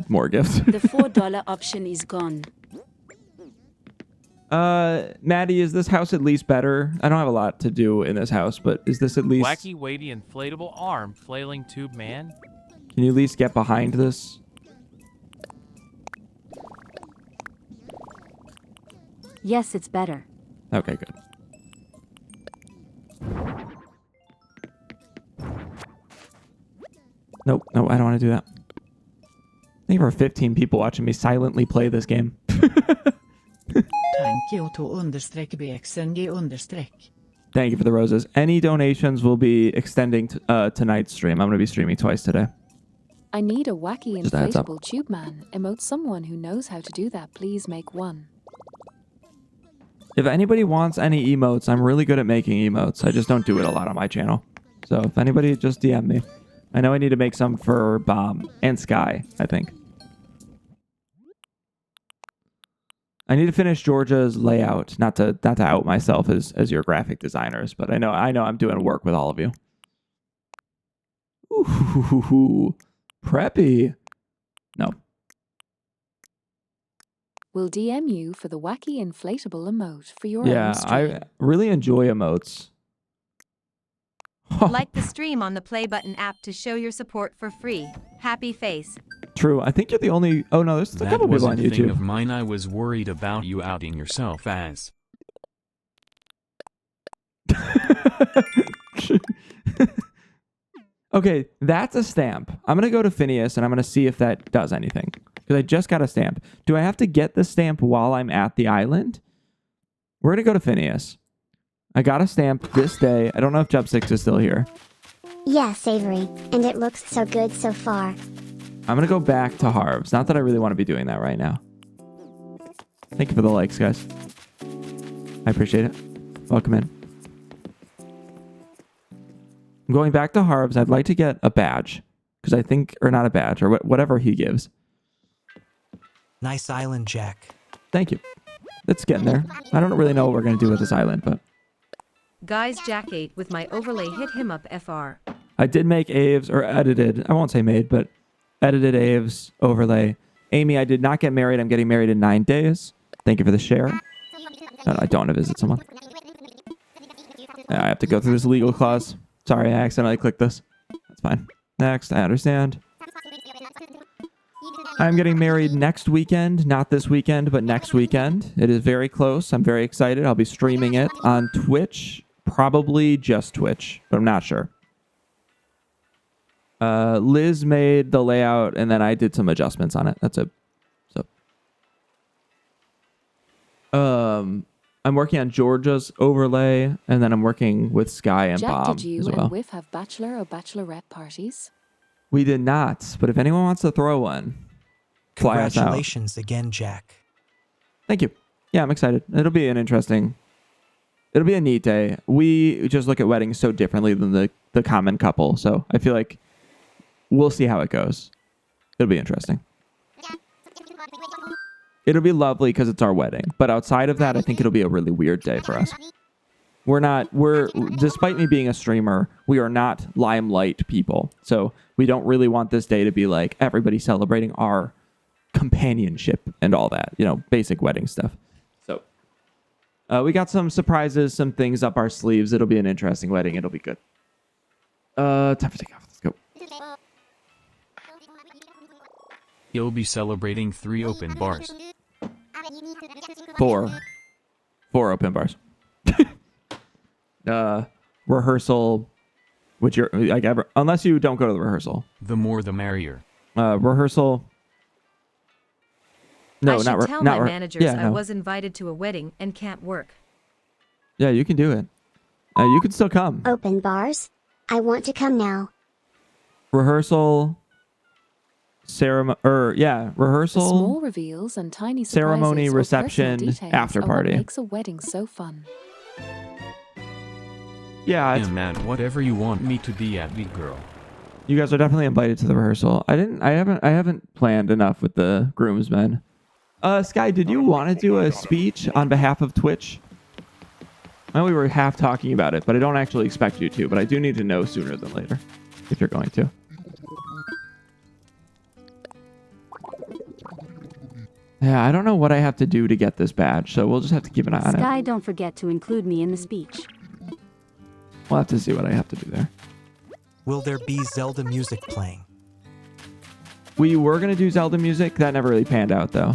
more gifts. The $4 option is gone. Maddie, is this house at least better? I don't have a lot to do in this house, but is this at least... Wacky, weighty, inflatable arm, flailing tube man. Can you at least get behind this? Yes, it's better. Okay, good. Nope, no, I don't want to do that. I think there are 15 people watching me silently play this game. Thank you to understreck BXNG understreck. Thank you for the roses. Any donations will be extending tonight's stream. I'm going to be streaming twice today. I need a wacky Just a heads up. inflatable tube man. Emote someone who knows how to do that. Please make one. If anybody wants any emotes, I'm really good at making emotes. I just don't do it a lot on my channel. So if anybody, just DM me. I know I need to make some for Bomb and Sky, I think. I need to finish Georgia's layout. Not to out myself as your graphic designers, but I know I'm doing work with all of you. Ooh, preppy. No. We'll DM you for the wacky inflatable emote for your Yeah, own stream. I really enjoy emotes. Like the stream on the Play Button app to show your support for free. Happy face. True. I think you're the only... Oh, no, there's a That couple was people a on thing YouTube. of mine. I was worried about you outing yourself as. Okay, that's a stamp. I'm going to go to Phineas and I'm going to see if that does anything. Because I just got a stamp. Do I have to get the stamp while I'm at the island? We're going to go to Phineas. I got a stamp this day. I don't know if Jub6 is still here. Yeah, savory. And it looks so good so far. I'm going to go back to Harv's. Not that I really want to be doing that right now. Thank you for the likes, guys. I appreciate it. Welcome in. I'm going back to Harv's. I'd like to get a badge. Because I think... Or not a badge. Or whatever he gives. Nice island, Jack. Thank you. It's getting there. I don't really know what we're going to do with this island, but... Guys, Jack 8 with my overlay. Hit him up, FR. I did make Aves, or edited, I won't say made, but edited Aves overlay. Amy, I did not get married. I'm getting married in 9 days. Thank you for the share. No, I don't want to visit someone. I have to go through this legal clause. Sorry, I accidentally clicked this. That's fine. Next, I understand. I'm getting married next weekend. Not this weekend, but next weekend. It is very close. I'm very excited. I'll be streaming it on Twitch. Probably just Twitch, but I'm not sure. Liz made the layout, and then I did some adjustments on it. That's it. So, I'm working on Georgia's overlay, and then I'm working with Sky and Jack, Bob did you as well. and Whiff have bachelor or bachelorette parties? We did not, but if anyone wants to throw one, fly us out. Congratulations again, Jack. Thank you. Yeah, I'm excited. It'll be an interesting... It'll be a neat day. We just look at weddings so differently than the common couple, so I feel like we'll see how it goes. It'll be interesting. It'll be lovely because it's our wedding, but outside of that, I think it'll be a really weird day for us. Despite me being a streamer, we are not limelight people, so we don't really want this day to be like everybody celebrating our companionship and all that, basic wedding stuff. So we got some surprises, some things up our sleeves. It'll be an interesting wedding. It'll be good. Time for takeoff. Let's go. You'll be celebrating 3 open bars. 4 open bars. Rehearsal, which you're like unless you don't go to the rehearsal. The more the merrier. Rehearsal. No, I should not tell not my managers yeah, I no. was invited to a wedding and can't work. Yeah, you can do it. You can still come. Open bars? I want to come now. Rehearsal. Rehearsal. The small reveals and tiny Ceremony, surprises or reception, personal details after are party. What makes a wedding so fun. Yeah, Yeah, man, whatever you want me to be at, big girl. you guys are definitely invited to the rehearsal. I haven't planned enough with the groomsmen. Sky, did you want to do a speech on behalf of Twitch? I know we were half talking about it, but I don't actually expect you to, but I do need to know sooner than later if you're going to. Yeah, I don't know what I have to do to get this badge, so we'll just have to keep an eye on it. Sky, don't forget to include me in the speech. We'll have to see what I have to do there. Will there be Zelda music playing? We were going to do Zelda music. That never really panned out, though.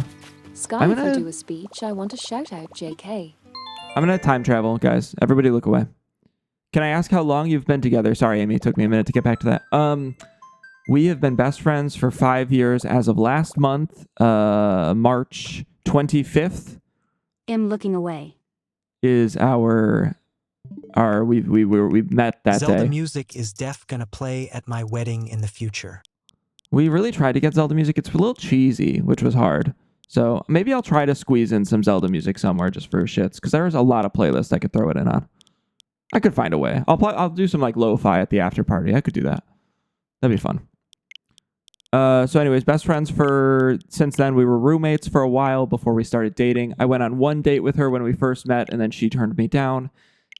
Sky, if you do a speech, I want to shout out JK. I'm going to time travel, guys. Everybody look away. Can I ask how long you've been together? Sorry, Amy. It took me a minute to get back to that. We have been best friends for 5 years as of last month, March 25th. I'm looking away. Is our we met that Zelda day. music is def gonna play at my wedding in the future. We really tried to get Zelda music. It's a little cheesy, which was hard. So maybe I'll try to squeeze in some Zelda music somewhere just for shits, because there's a lot of playlists I could throw it in on. I could find a way. I'll do some like lo-fi at the after party. I could do that. That'd be fun. So anyways, best friends since then. We were roommates for a while before we started dating. I went on one date with her when we first met, and then she turned me down.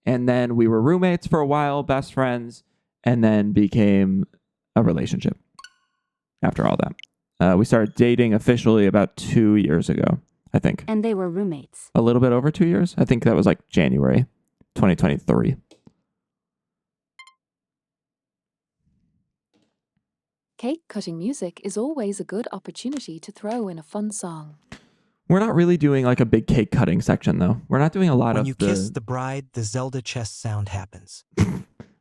And then we were roommates for a while, best friends, and then became a relationship after all that. We started dating officially about 2 years ago, I think. And they were roommates. A little bit over 2 years. I think that was like January 2023. Cake cutting music is always a good opportunity to throw in a fun song. We're not really doing like a big cake cutting section, though. We're not doing a lot When of you kiss the bride, the Zelda chest sound happens.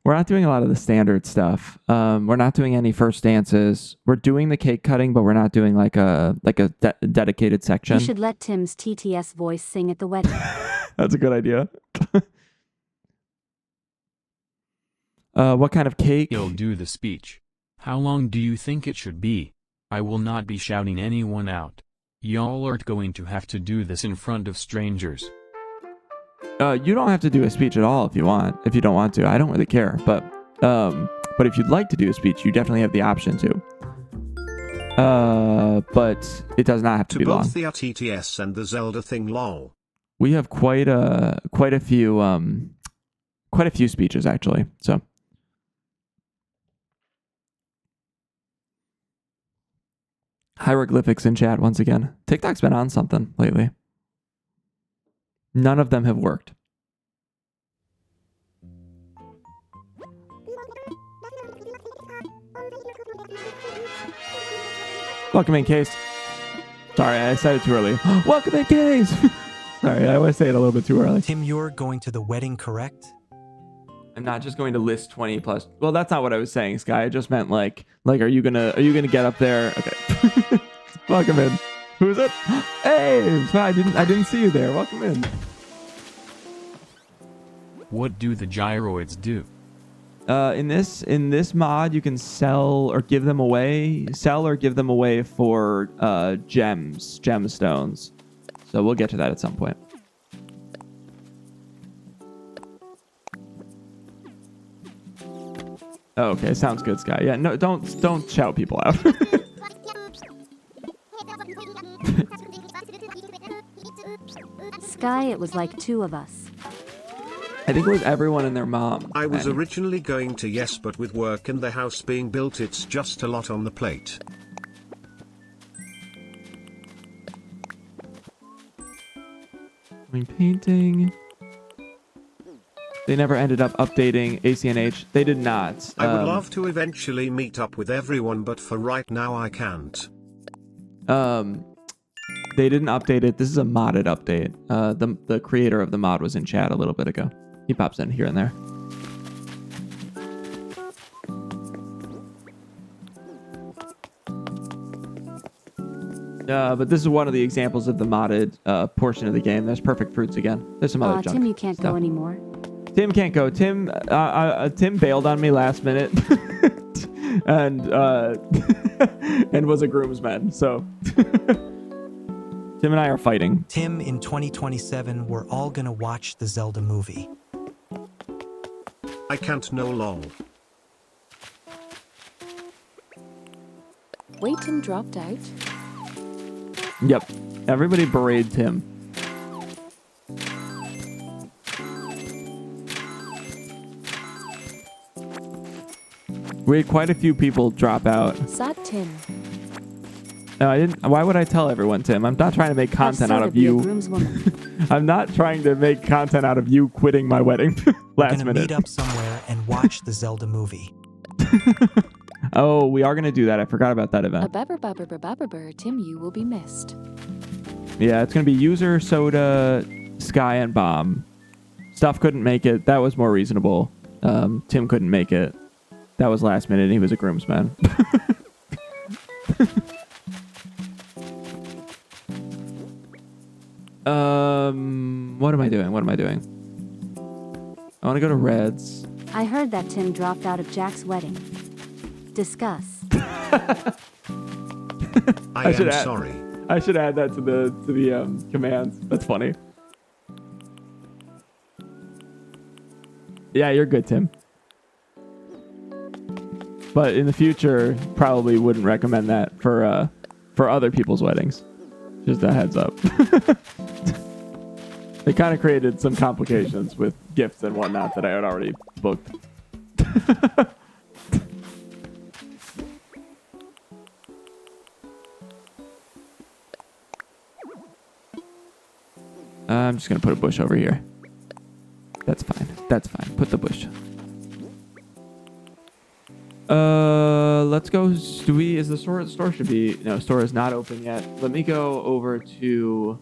We're not doing a lot of the standard stuff. We're not doing any first dances. We're doing the cake cutting, but we're not doing like a dedicated section. You should let Tim's TTS voice sing at the wedding. That's a good idea. What kind of cake? He'll do the speech. How long do you think it should be? I will not be shouting anyone out. Y'all aren't going to have to do this in front of strangers. You don't have to do a speech at all if you want. If you don't want to, I don't really care. But if you'd like to do a speech, you definitely have the option to. But it does not have to be long. Both the RTTS and the Zelda thing, lol. We have quite a few speeches actually. So. Hieroglyphics in chat once again. TikTok's been on something lately. None of them have worked. Welcome in, Case. Sorry, I said it too early. Welcome in, Case. Sorry, I always say it a little bit too early. Tim, you're going to the wedding, correct? I'm not just going to list 20 plus. Well, that's not what I was saying, Sky. I just meant like are you gonna get up there? Okay. Welcome in. Who's it? Hey, I didn't see you there. Welcome in. What do the gyroids do? In this mod, you can sell or give them away for gemstones. So we'll get to that at some point. Oh, okay, sounds good, Sky. Yeah, no, don't shout people out. Sky, it was like two of us. I think it was everyone and their mom. I was originally going to yes, but with work and the house being built, it's just a lot on the plate. Painting. They never ended up updating ACNH. They did not. I would love to eventually meet up with everyone, but for right now I can't. They didn't update it. This is a modded update. The creator of the mod was in chat a little bit ago. He pops in here and there. But this is one of the examples of the modded portion of the game. There's perfect fruits again. There's some other junk. Tim, you can't go anymore. Tim can't go. Tim bailed on me last minute, and and was a groomsman. So Tim and I are fighting. Tim, in 2027, we're all gonna watch the Zelda movie. I can't no lol. Wait, Tim dropped out. Yep. Everybody berated Tim. We had quite a few people drop out. Sad Tim. No, I didn't. Why would I tell everyone, Tim? I'm not trying to make content out of you. I'm not trying to make content out of you quitting my wedding last We're gonna minute. meet up somewhere and watch the Zelda movie. Oh, we are gonna do that. I forgot about that event. Tim, you will be missed. Yeah, it's gonna be User, Soda, Sky, and Bomb. Stuff couldn't make it. That was more reasonable. Tim couldn't make it. That was last minute. And he was a groomsman. What am I doing? I want to go to Reds. I heard that Tim dropped out of Jack's wedding. Discuss. I am sorry. I should add that to the commands. That's funny. Yeah, you're good, Tim. But in the future, probably wouldn't recommend that for other people's weddings. Just a heads up. It kind of created some complications with gifts and whatnot that I had already booked. I'm just gonna put a bush over here. That's fine. That's fine. Put the bush. Let's go. Is the store should be, no, store is not open yet. Let me go over to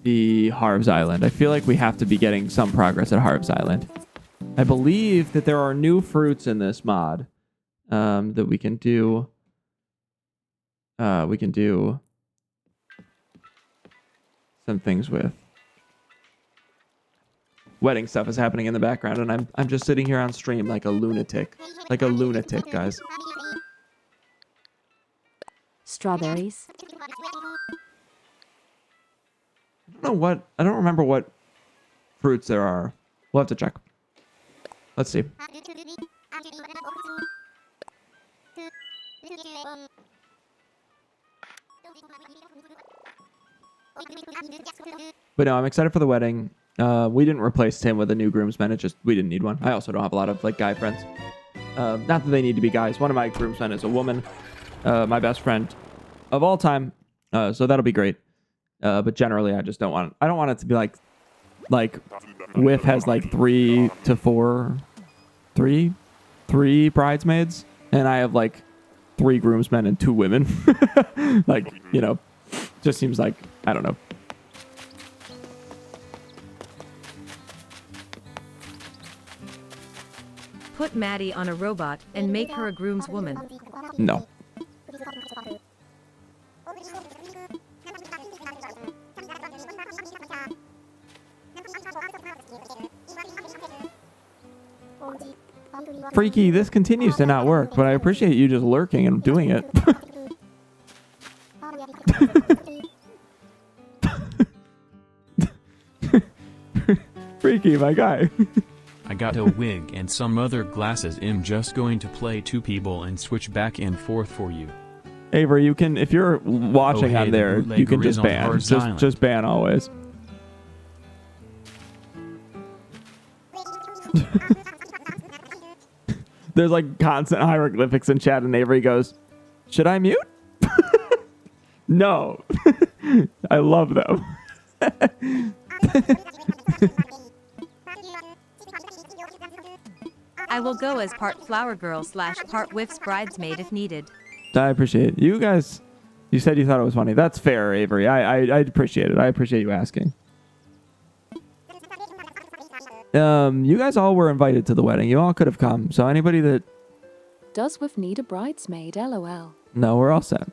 the Harv's Island. I feel like we have to be getting some progress at Harv's Island. I believe that there are new fruits in this mod that we can do. We can do some things with. Wedding stuff is happening in the background, and I'm just sitting here on stream like a lunatic, guys. Strawberries. I don't remember what fruits there are. We'll have to check. Let's see. But no, I'm excited for the wedding. We didn't replace Tim with a new groomsman. It just, we didn't need one. I also don't have a lot of like guy friends. Not that they need to be guys. One of my groomsmen is a woman, my best friend of all time. So that'll be great. But generally, I just don't want it to be like Whiff has like three bridesmaids, and I have like 3 groomsmen and 2 women. Like, you know, just seems like, I don't know. Put Maddie on a robot and make her a groomswoman. No. Freaky, this continues to not work, but I appreciate you just lurking and doing it. Freaky, my guy. I got a wig and some other glasses. I'm just going to play 2 people and switch back and forth for you. Avery, you can, if you're watching on there, you can just ban. Just ban always. There's like constant hieroglyphics in chat, and Avery goes, "Should I mute?" No. I love them. I will go as part flower girl / part Whiff's bridesmaid if needed. I appreciate it. You guys, you said you thought it was funny. That's fair, Avery. I appreciate it. I appreciate you asking. You guys all were invited to the wedding. You all could have come. So anybody that... Does Whiff need a bridesmaid? LOL. No, we're all set.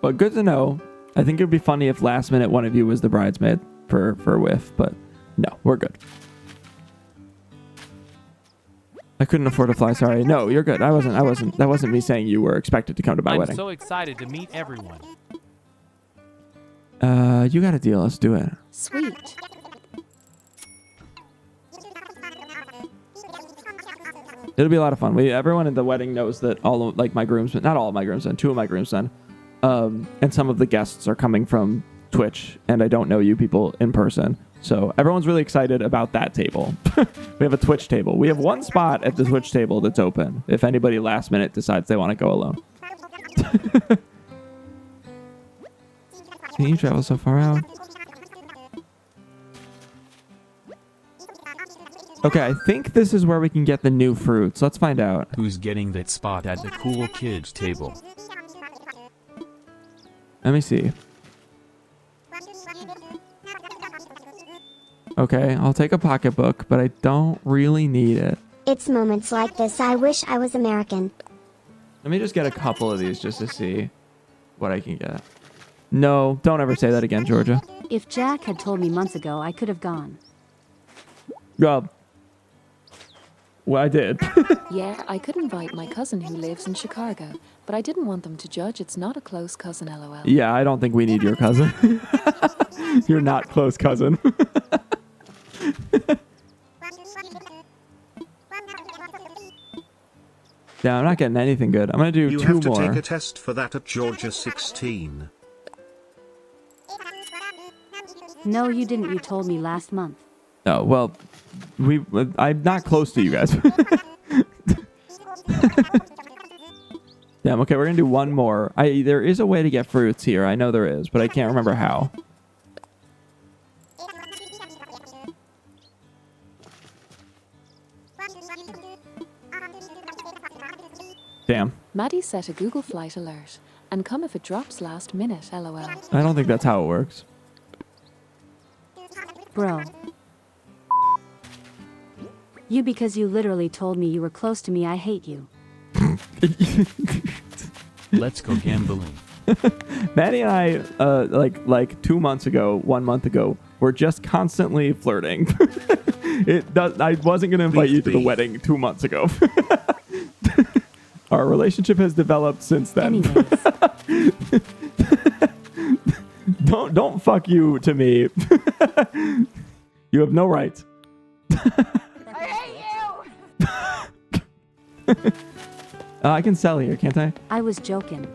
But good to know. I think it would be funny if last minute one of you was the bridesmaid for Whiff, but no, we're good. I couldn't afford to fly, sorry. No, you're good. I wasn't. That wasn't me saying you were expected to come to my wedding. I'm so excited to meet everyone. You got a deal. Let's do it. Sweet. It'll be a lot of fun. Everyone at the wedding knows that all of, like, my groomsmen, not all of my groomsmen, 2 of my groomsmen, and some of the guests are coming from Twitch, and I don't know you people in person. So everyone's really excited about that table. We have a Twitch table. We have 1 spot at the Twitch table that's open if anybody last minute decides they want to go alone. Can you travel so far out? Okay, I think this is where we can get the new fruits. Let's find out. Who's getting that spot at the cool kids table? Let me see. Okay, I'll take a pocketbook, but I don't really need it. It's moments like this I wish I was American. Let me just get a couple of these just to see what I can get. No, don't ever say that again, Georgia. If Jack had told me months ago, I could have gone. Well, I did. Yeah, I could invite my cousin who lives in Chicago, but I didn't want them to judge it's not a close cousin, lol. Yeah, I don't think we need your cousin. You're not close cousin. Yeah, I'm not getting anything good. I'm going to do You two have to more. take a test for that at Georgia 16. No, you didn't. You told me last month. Oh, well, I'm not close to you guys. Damn, okay, we're going to do one more. There is a way to get fruits here. I know there is, but I can't remember how. Damn. Maddie set a Google flight alert, and come if it drops last minute, lol. I don't think that's how it works. Bro. You because you literally told me you were close to me. I hate you. Let's go gambling. Maddie and I, like 2 months ago, 1 month ago, were just constantly flirting. I wasn't going to invite you to the wedding 2 months ago. Our relationship has developed since then. Don't fuck you to me. You have no right. I hate you! I can sell here, can't I? I was joking.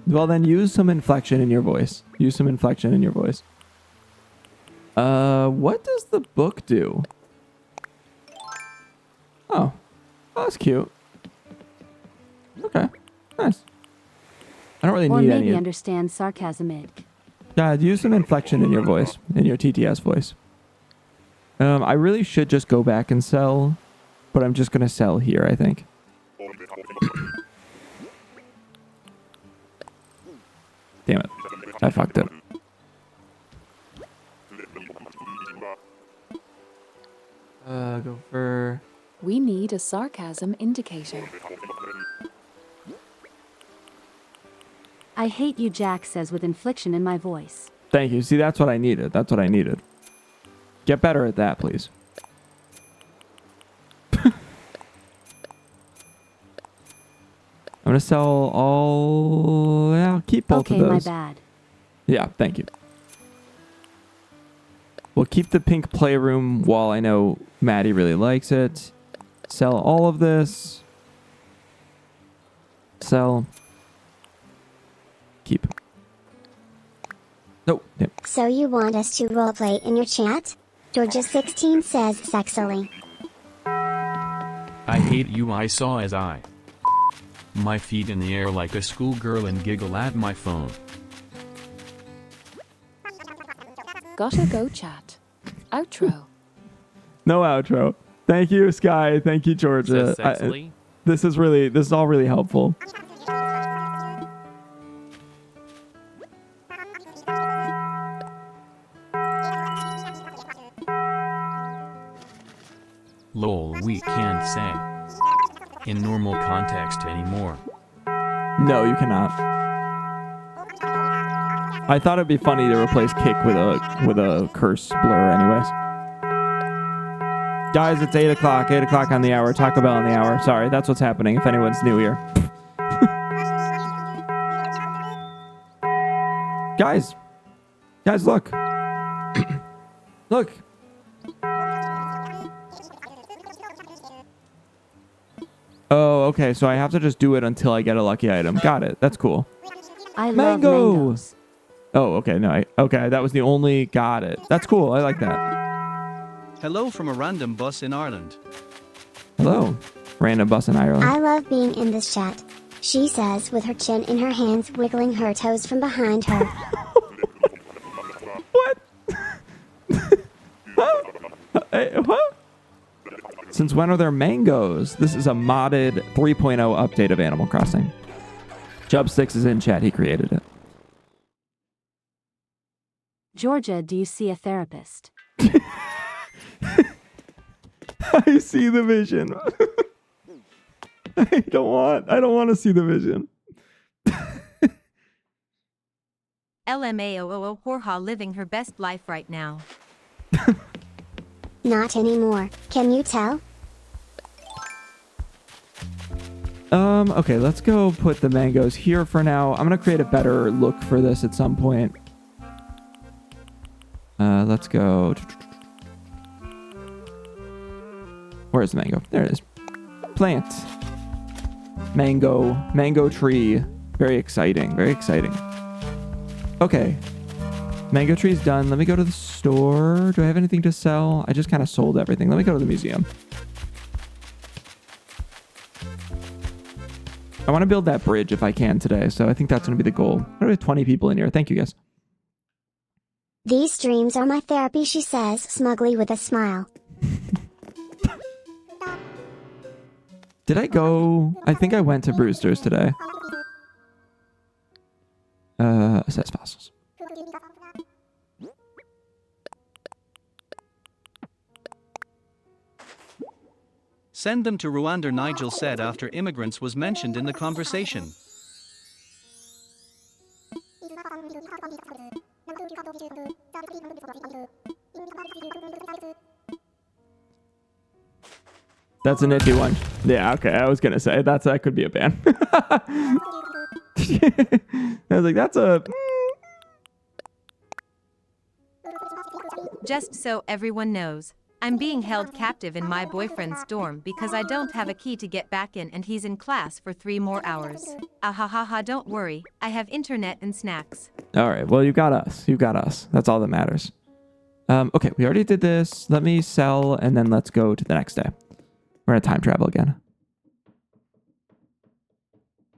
Well, then use some inflection in your voice. Use some inflection in your voice. What does the book do? Oh, that's cute. Okay, nice. I don't really Or need maybe any. understand sarcasm. Yeah, use some inflection in your voice, in your TTS voice. I really should just go back and sell, but I'm just gonna sell here, I think. Damn it. I fucked it. Go for... We need a sarcasm indicator. I hate you, Jack says with inflection in my voice. Thank you. See, that's what I needed. That's what I needed. Get better at that, please. I'm gonna sell all... Yeah, I'll keep both of Okay, those. my bad. Yeah, thank you. We'll keep the pink playroom while I know Maddie really likes it. Sell all of this. Sell. Keep. Nope. Damn. So you want us to roleplay in your chat? Georgia16 says sexily. I hate you, I saw as I. My feet in the air like a schoolgirl and giggle at my phone. Gotta go chat. Outro. No outro. Thank you, Sky. Thank you, Georgia. Says sexily. This is all really helpful. Lol, we can't say in normal context anymore. No, you cannot. I thought it'd be funny to replace kick with a curse blur anyways. Guys, it's 8 o'clock. 8 o'clock on the hour. Taco Bell on the hour. Sorry, that's what's happening if anyone's new here. Guys, look. Look. Oh, okay. So I have to just do it until I get a lucky item. Got it. That's cool. I love mangoes. Oh, okay. No, okay. That was the only. Got it. That's cool. I like that. Hello from a random bus in Ireland. Hello, random bus in Ireland. I love being in this chat. She says with her chin in her hands, wiggling her toes from behind her. What? What? Since when are there mangoes? This is a modded 3.0 update of Animal Crossing. Jubsticks is in chat. He created it. Georgia, do you see a therapist? I see the vision. I don't want to see the vision. LMAOO Horha living her best life right now. Not anymore, can you tell? Okay, let's go put the mangoes here for now. I'm gonna create a better look for this at some point. Let's go. Where's the mango? There it is. Plant. Mango tree. Very exciting, very exciting. Okay. Mango tree's done. Let me go to the store. Do I have anything to sell? I just kind of sold everything. Let me go to the museum. I want to build that bridge if I can today, so I think that's going to be the goal. What do we have 20 people in here? Thank you, guys. These streams are my therapy, she says smugly with a smile. Did I go? I think I went to Brewster's today. Assess fossils. Send them to Rwanda, Nigel said after immigrants was mentioned in the conversation. That's a nifty one. Yeah, okay. I was gonna say that could be a ban. I was like, that's a. Just so everyone knows, I'm being held captive in my boyfriend's dorm because I don't have a key to get back in and he's in class for 3 more hours. Ahahaha, don't worry. I have internet and snacks. All right. Well, you got us. You got us. That's all that matters. Okay, we already did this. Let me sell, and then let's go to the next day. We're gonna time travel again.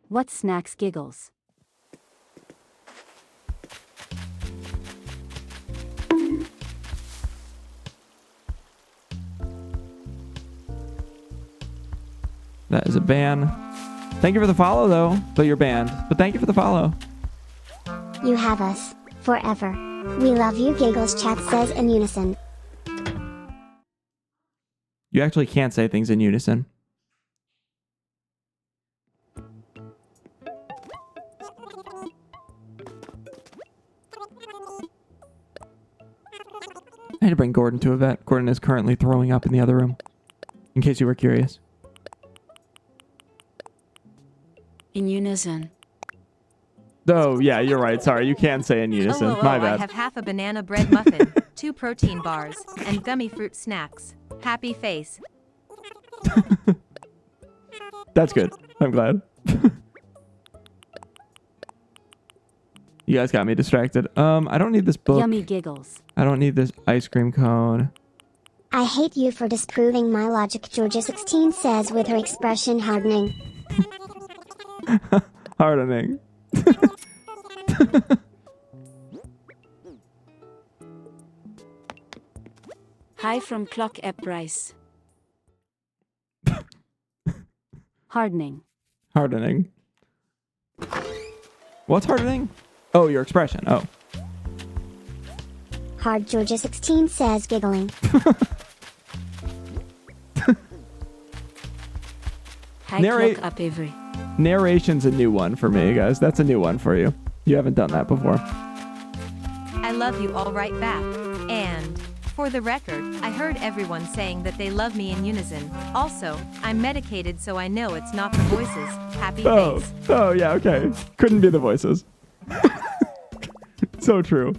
What snacks giggles? That is a ban. Thank you for the follow, though. But you're banned. But thank you for the follow. You have us. Forever. We love you, Giggles chat says in unison. You actually can't say things in unison. I had to bring Gordon to a vet. Gordon is currently throwing up in the other room. In case you were curious. In unison. Oh, yeah, you're right. Sorry, you can't say in unison. My bad. I have half a banana bread muffin, 2 protein bars, and gummy fruit snacks. Happy face. That's good. I'm glad. You guys got me distracted. I don't need this book. Yummy giggles. I don't need this ice cream cone. I hate you for disproving my logic, Georgia 16 says with her expression hardening. Hardening. Hi from Clock App Bryce. Hardening. Hardening. What's hardening? Oh, your expression. Oh. Hard Georgia 16 says giggling. Hi Clock Up Avery. Narration's a new one for me, guys. That's a new one for you. You haven't done that before. I love you all right back. And, for the record, I heard everyone saying that they love me in unison. Also, I'm medicated so I know it's not the voices. Happy face. Oh, yeah, okay. Couldn't be the voices. So true.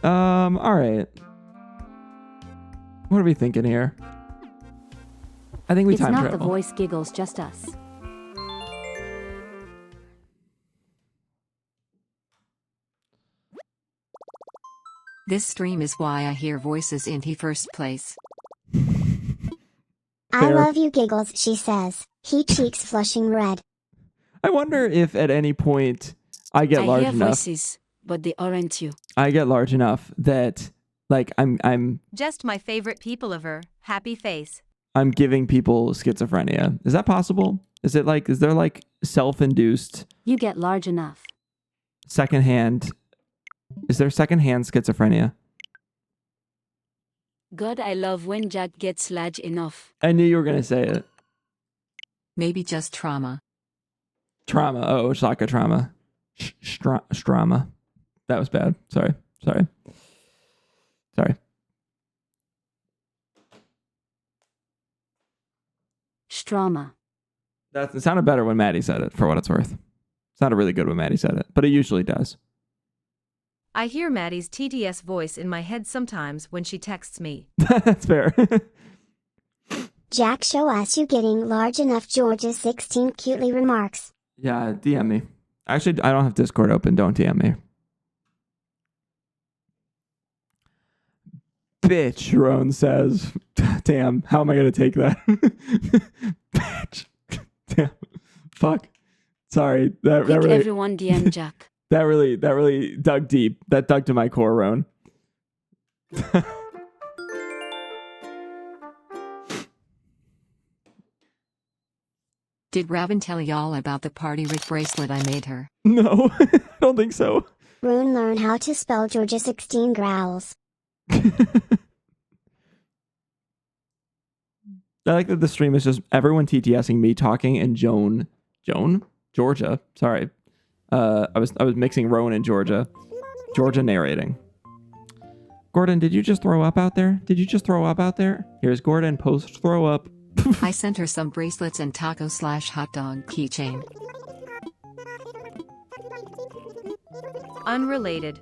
All right. What are we thinking here? I think we time travel. It's not the voice giggles, just us. This stream is why I hear voices in the first place. I love you, Giggles, she says. He cheeks flushing red. I wonder if at any point I get large hear enough. Voices, but they aren't you. I get large enough that like I'm Just my favorite people of her. Happy face. I'm giving people schizophrenia. Is that possible? Is there like self-induced You get large enough. secondhand? Is there secondhand schizophrenia? God, I love when Jack gets large enough. I knew you were gonna say it. Maybe just trauma. Trauma. Oh, Shaka trauma. Strama. That was bad. Sorry. Strama. It sounded better when Maddie said it, for what it's worth. It sounded really good when Maddie said it, but it usually does. I hear Maddie's TTS voice in my head sometimes when she texts me. That's fair. Jack, show us you getting large enough. Georgia 16 cutely remarks. Yeah, DM me. Actually, I don't have Discord open. Don't DM me. Bitch, Roan says. Damn, how am I going to take that? Bitch. Damn. Fuck. Sorry. That really, everyone DM Jack. That really dug deep. That dug to my core, Roan. Did Raven tell y'all about the party Rick bracelet I made her? No, I don't think so. Rune, learn how to spell Georgia 16 growls. I like that the stream is just everyone TTSing me talking and Georgia. Sorry. I was mixing Rowan and Georgia narrating. Gordon, did you just throw up out there? Here's Gordon post throw up. I sent her some bracelets and taco/hot dog keychain. Unrelated.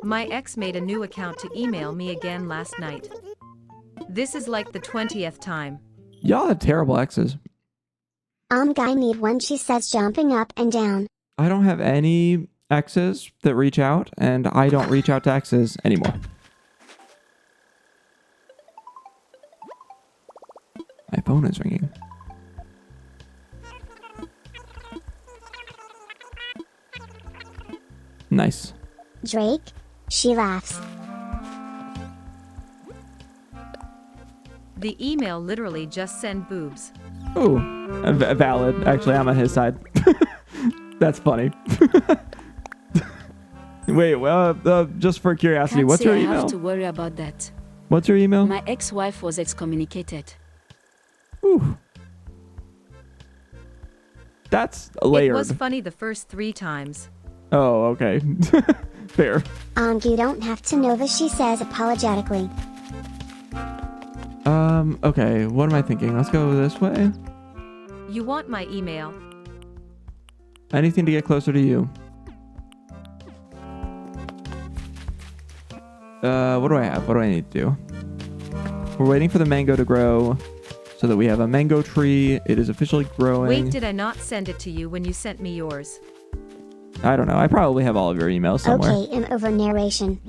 My ex made a new account to email me again last night. This is like the 20th time. Y'all have terrible exes. Guy need one, she says, jumping up and down. I don't have any exes that reach out, and I don't reach out to exes anymore. My phone is ringing. Nice. Drake? She laughs. The email literally just sent boobs. Ooh, valid. Actually, I'm on his side. That's funny. Wait, well, just for curiosity, Can't what's say your I email? have to worry about that. What's your email? My ex-wife was excommunicated. Ooh. That's layered. It was funny the first 3 times. Oh, okay. Fair. You don't have to know this, she says apologetically. Okay, what am I thinking? Let's go this way. You want my email? Anything to get closer to you. What do I have? What do I need to do? We're waiting for the mango to grow so that we have a mango tree. It is officially growing. Wait, did I not send it to you when you sent me yours? I don't know. I probably have all of your emails somewhere. Okay, I'm over narration.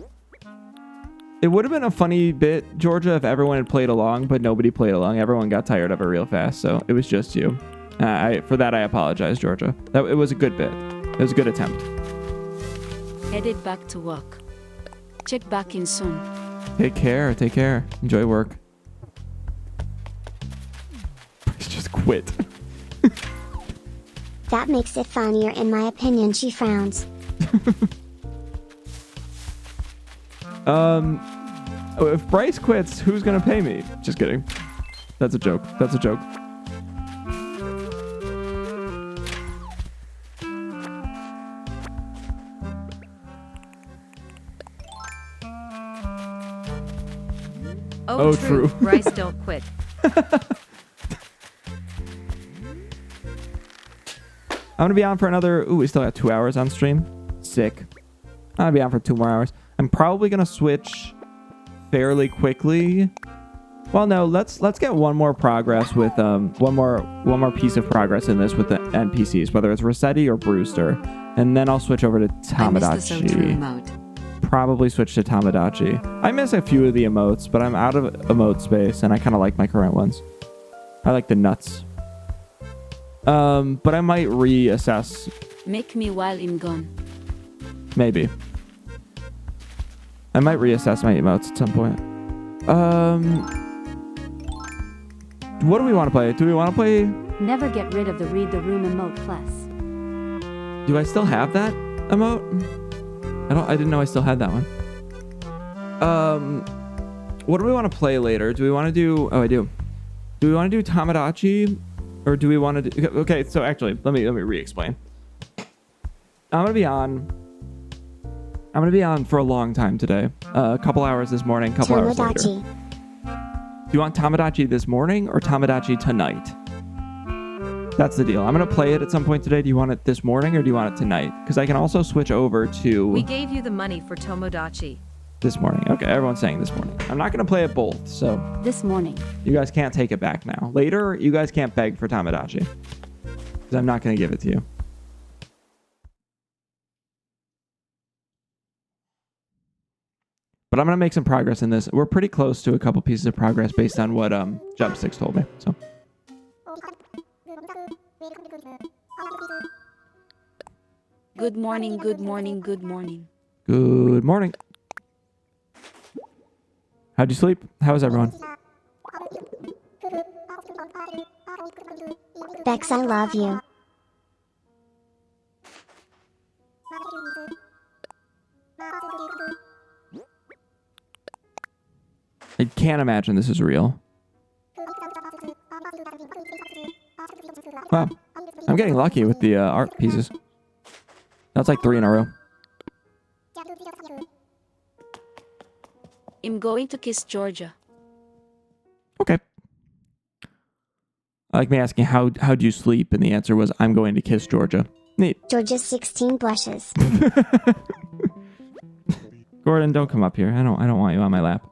It would have been a funny bit, Georgia, if everyone had played along, but nobody played along. Everyone got tired of it real fast, so it was just you. For that, I apologize, Georgia. It was a good bit. It was a good attempt. Headed back to work. Check back in soon. Take care. Enjoy work. Just quit. That makes it funnier in my opinion, she frowns. If Bryce quits, who's gonna pay me? Just kidding. That's a joke. Oh, true. Bryce, don't quit. I'm gonna be on for another. Ooh, we still got 2 hours on stream. Sick. I'm gonna be on for 2 more hours. I'm probably gonna switch fairly quickly. Well, no, let's get one more progress with one more piece of progress in this with the NPCs, whether it's Resetti or Brewster, and then I'll switch over to Tamagotchi. Probably switch to Tamagotchi. I miss a few of the emotes, but I'm out of emote space, and I kind of like my current ones. I like the nuts. But I might reassess. Make me while I'm gone. Maybe. I might reassess my emotes at some point. What do we want to play? Do we want to play? Never get rid of the read the room emote plus. Do I still have that emote? I didn't know I still had that one. What do we want to play later? Do we want to do? Oh, I do. Do we want to do Tamagotchi, or do we want to do? Okay, so actually, let me re-explain. I'm gonna be on. I'm gonna be on for a long time today. A couple hours this morning, couple hours later. Do you want Tamagotchi this morning or Tamagotchi tonight? That's the deal. I'm gonna play it at some point today. Do you want it this morning or do you want it tonight? Because I can also switch over to We gave you the money for Tomodachi. this morning. Okay, everyone's saying this morning. I'm not gonna play it both, so This morning. you guys can't take it back now. Later, you guys can't beg for Tamagotchi. Because I'm not gonna give it to you. But I'm gonna make some progress in this. We're pretty close to a couple pieces of progress based on what Jumpsticks told me. So Good morning, good morning, good morning. good morning. How'd you sleep? How was everyone? Bex, I love you. I can't imagine this is real. Wow. I'm getting lucky with the art pieces. That's like 3 in a row. I'm going to kiss Georgia. Okay. I like me asking how'd you sleep, and the answer was I'm going to kiss Georgia. Neat. Georgia 16 blushes. Gordon, don't come up here. I don't want you on my lap.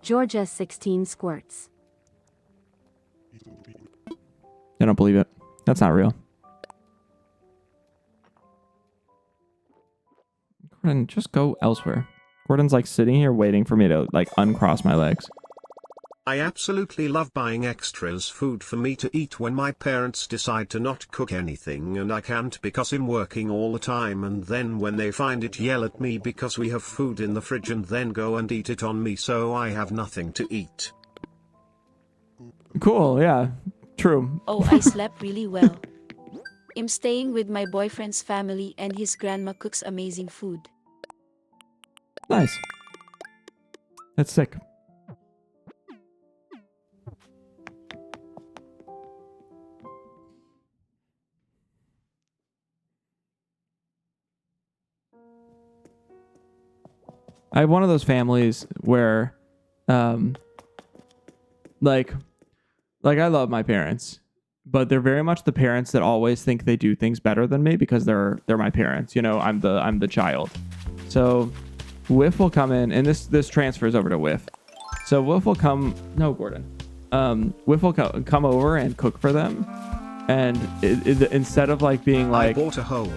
Georgia 16 squirts. I don't believe it. That's not real. Gordon, just go elsewhere. Gordon's like sitting here waiting for me to like uncross my legs. I absolutely love buying extras food for me to eat when my parents decide to not cook anything and I can't because I'm working all the time, and then when they find it yell at me because we have food in the fridge and then go and eat it on me so I have nothing to eat. Cool, yeah. True. Oh, I slept really well. I'm staying with my boyfriend's family and his grandma cooks amazing food. Nice. That's sick. I have one of those families where, like I love my parents, but they're very much the parents that always think they do things better than me because they're my parents. You know, I'm the child. So Whiff will come in, and this transfers over to Whiff. So Whiff will come. No, Gordon. Whiff will come over and cook for them, and instead of like being like, I bought a whole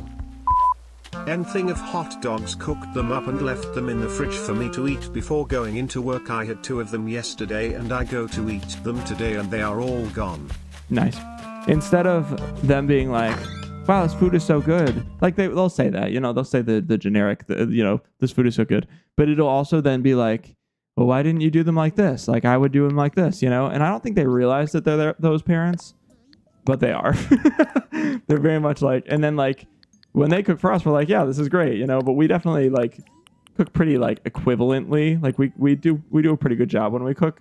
thing of hot dogs, cooked them up and left them in the fridge for me to eat before going into work. I had 2 of them yesterday and I go to eat them today and they are all gone. Nice. Instead of them being like, wow, this food is so good. Like they'll say that, you know, they'll say the generic, you know, this food is so good. But it'll also then be like, well, why didn't you do them like this? Like I would do them like this, you know? And I don't think they realize that they're those parents, but they are. They're very much like, and then like, when they cook for us, we're like, yeah, this is great, you know, but we definitely like cook pretty like equivalently. Like we do a pretty good job when we cook.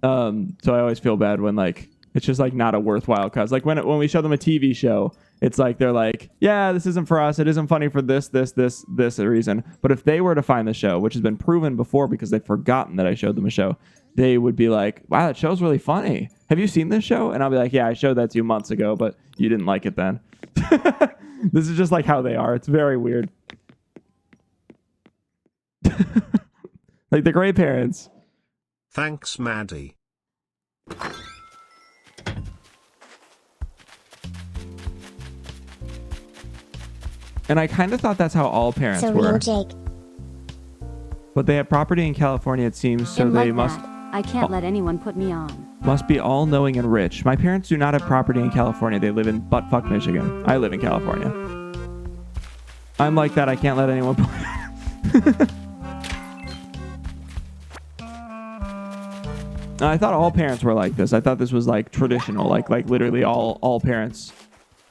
So I always feel bad when like it's just like not a worthwhile cause. Like when we show them a TV show, it's like they're like, yeah, this isn't for us. It isn't funny for this reason. But if they were to find the show, which has been proven before because they've forgotten that I showed them a show, they would be like, wow, that show's really funny. Have you seen this show? And I'll be like, yeah, I showed that to you months ago, but you didn't like it then. This is just like how they are. It's very weird. Like the great parents. Thanks, Maddie. And I kind of thought that's how all parents So were. real Jake. But they have property in California, it seems, so And they like must that, I can't let anyone put me on. must be all-knowing and rich. My parents do not have property in California. They live in buttfuck Michigan. I live in California. I'm like that. I can't let anyone put I thought all parents were like this. I thought this was like traditional, like literally all parents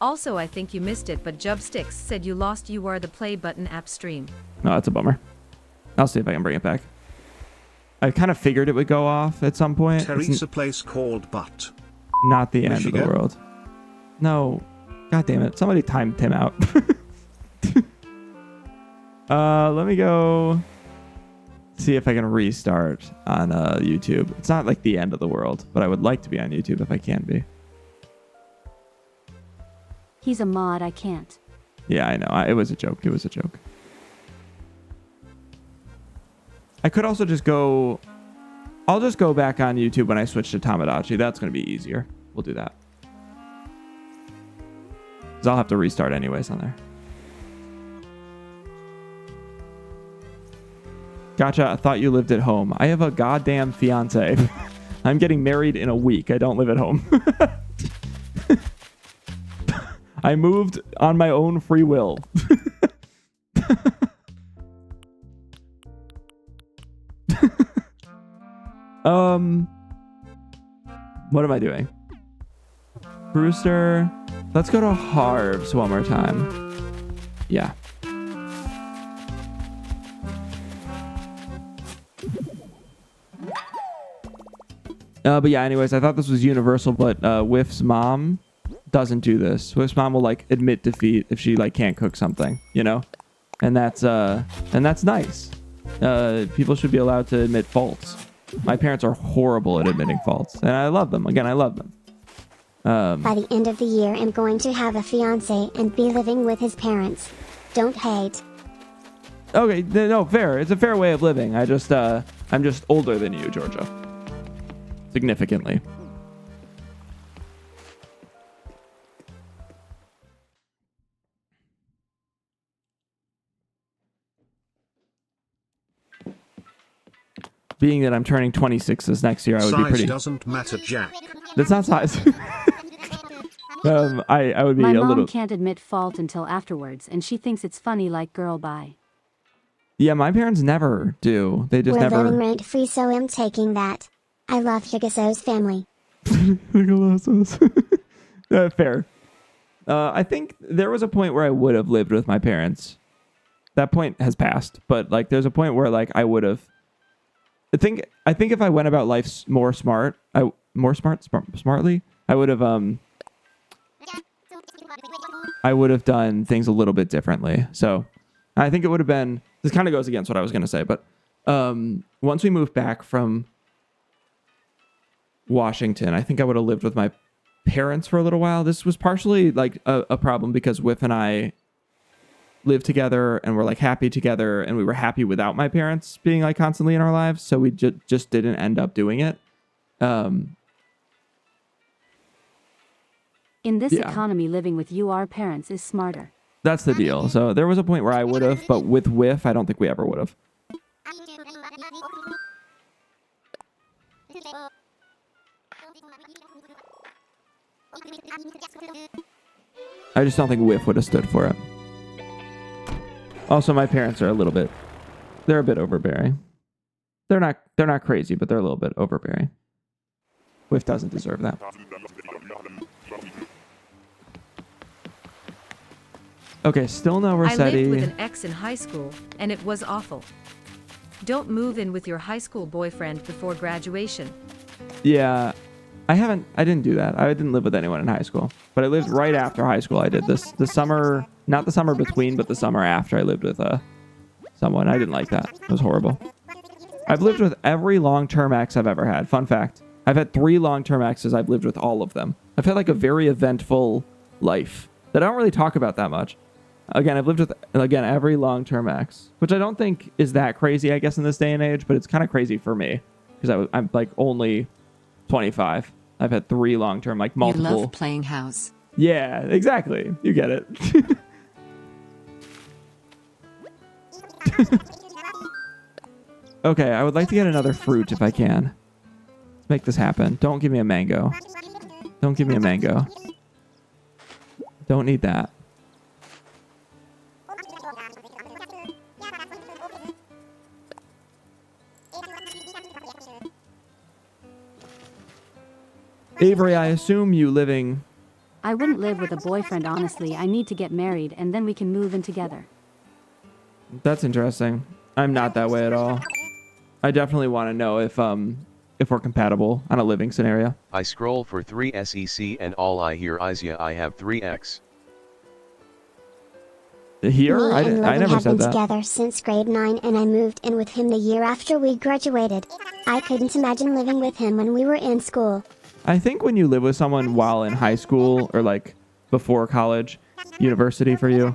Also, I think you missed it, but Jubsticks said you lost You Are the Play Button app stream. No, that's a bummer. I'll see if I can bring it back. I kind of figured it would go off at some point. Teresa place called Butt. Not the end of the Michigan? world. No. God damn it. Somebody timed him out. Let me go see if I can restart on YouTube. It's not like the end of the world, but I would like to be on YouTube if I can be. He's a mod, I can't. Yeah, I know. It was a joke. It was a joke. I could also just go... I'll just go back on YouTube when I switch to Tamagotchi. That's going to be easier. We'll do that. Because I'll have to restart anyways on there. Gotcha. I thought you lived at home. I have a goddamn fiance. I'm getting married in a week. I don't live at home. I moved on my own free will. What am I doing? Brewster. Let's go to Harv's one more time. Yeah. But yeah, anyways, I thought this was universal, but Whiff's mom doesn't do this. Whiff's mom will like admit defeat if she like can't cook something, you know? And that's nice. People should be allowed to admit faults. My parents are horrible at admitting faults, and I love them. Again, I love them. By the end of the year, I'm going to have a fiance and be living with his parents. Don't hate. Okay, no, fair. It's a fair way of living. I'm just older than you, Georgia. Significantly. Being that I'm turning 26 this next year, I would be pretty... Size doesn't matter, Jack. That's not size. I would be My a mom little... can't admit fault until afterwards, and she thinks it's funny like girl bye. Yeah, my parents never do. They just We're never... living rent free, so I'm taking that. I love Higaso's family. Fair. I think there was a point where I would have lived with my parents. That point has passed, but like there's a point where like I would have... I think if I went about life smartly, I would have done things a little bit differently. So I think it would have been, this kind of goes against what I was going to say, but once we moved back from Washington, I think I would have lived with my parents for a little while. This was partially like a problem because Whiff and I lived together and were like happy together, and we were happy without my parents being like constantly in our lives, so we just didn't end up doing it. In this economy, living with your parents is smarter. That's the deal. So there was a point where I would have, but with Whiff, I don't think we ever would have. I just don't think Whiff would have stood for it. Also, my parents are they're a bit overbearing. They're not crazy, but they're a little bit overbearing. Whiff doesn't deserve that. Okay, still no Resetti. I lived with an ex in high school, and it was awful. Don't move in with your high school boyfriend before graduation. Yeah, I didn't do that. I didn't live with anyone in high school, but I lived right after high school. I did this the summer, not the summer between, but the summer after. I lived with someone. I didn't like that. It was horrible. I've lived with every long-term ex I've ever had. Fun fact. I've had 3 long-term exes. I've lived with all of them. I've had like a very eventful life that I don't really talk about that much. Again, I've lived with, every long-term ex, which I don't think is that crazy, I guess, in this day and age, but it's kind of crazy for me because I'm like only 25. I've had 3 long-term, like multiple. You love playing house. Yeah, exactly. You get it. Okay, I would like to get another fruit if I can. Let's make this happen. Don't give me a mango. Don't give me a mango. Don't need that. Avery, I assume you living I wouldn't live with a boyfriend, honestly. I need to get married and then we can move in together. That's interesting. I'm not that way at all. I definitely want to know if we're compatible on a living scenario. I scroll for 3 SEC and all I hear is yeah, I have 3X. Here? Me I and Logan never have said been that. together since grade 9 and I moved in with him the year after we graduated. I couldn't imagine living with him when we were in school. I think when you live with someone while in high school or like before college, university for you,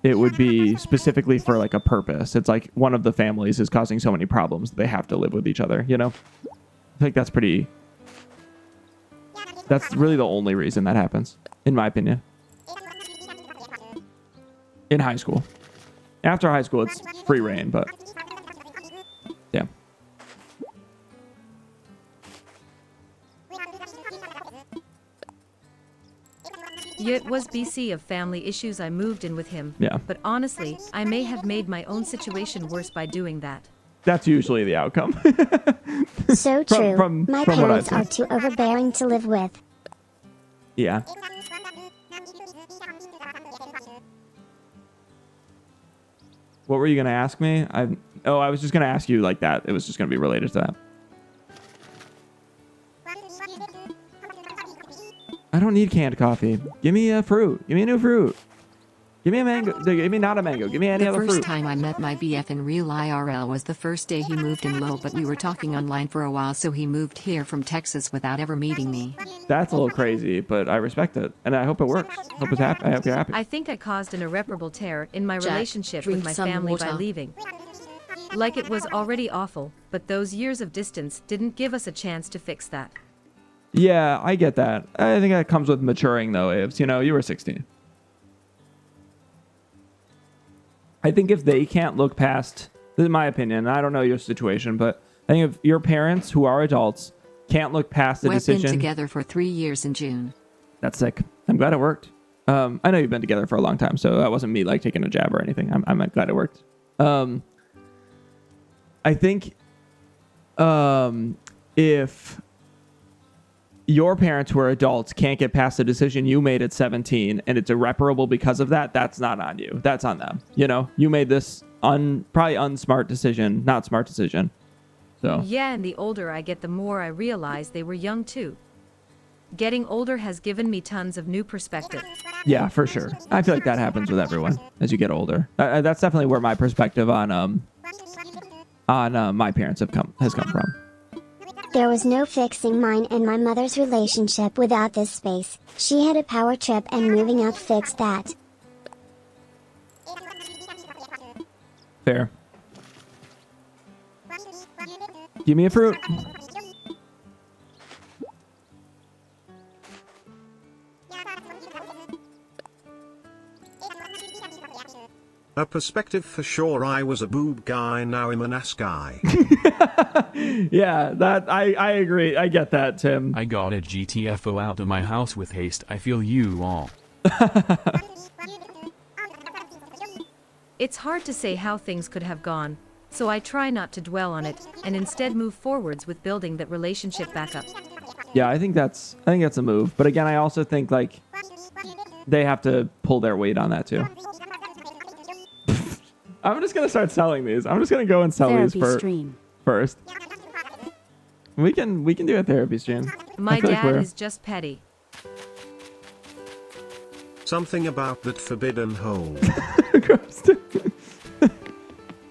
it would be specifically for like a purpose. It's like one of the families is causing so many problems that they have to live with each other, you know? I think that's really the only reason that happens, in my opinion. In high school. After high school, it's free reign, but yeah. Yeah, it was BC of family issues I moved in with him. Yeah. But honestly, I may have made my own situation worse by doing that. That's usually the outcome. So true. My from what I've parents are seen. too overbearing to live with. Yeah. What were you going to ask me? I was just going to ask you like that. It was just going to be related to that. I don't need canned coffee. Give me a fruit. Give me a new fruit. Give me a mango. Give me not a mango. Give me any other The fruit. first time I met my BF in real IRL was the first day he moved in low, but we were talking online for a while, so he moved here from Texas without ever meeting me. That's a little crazy, but I respect it. And I hope it works. Hope it's happy. I hope you're happy. I think I caused an irreparable tear in my Jack, relationship drink with my some family by water. leaving. Like it was already awful, but those years of distance didn't give us a chance to fix that. Yeah, I get that. I think that comes with maturing, though, Aves. You know, you were 16. I think if they can't look past, this is my opinion, I don't know your situation, but I think if your parents, who are adults, can't look past the We've decision. been together for 3 years in June. That's sick. I'm glad it worked. I know you've been together for a long time, so that wasn't me like taking a jab or anything. I'm glad it worked. I think if your parents who are adults can't get past the decision you made at 17 and it's irreparable because of that, that's not on you. That's on them. You know, you made this probably unsmart decision, not smart decision. So Yeah, and the older I get, the more I realize they were young too. Getting older has given me tons of new perspective. yeah, for sure. I feel like that happens with everyone as you get older. That's definitely where my perspective on my parents has come from. There was no fixing mine and my mother's relationship without this space. She had a power trip and moving out fixed that. Fair. Give me a fruit. A perspective for sure. I was a boob guy, now I'm an ass guy. Yeah, that I agree. I get that, Tim. I got a GTFO out of my house with haste. I feel you all. It's hard to say how things could have gone, so I try not to dwell on it and instead move forwards with building that relationship back up. Yeah, I think that's a move. But again, I also think like they have to pull their weight on that too. I'm just gonna start selling these. I'm just gonna go and sell Therapy these stream. first. We can do a therapy stream. My I feel like dad we're- is just petty. Something about that forbidden hole.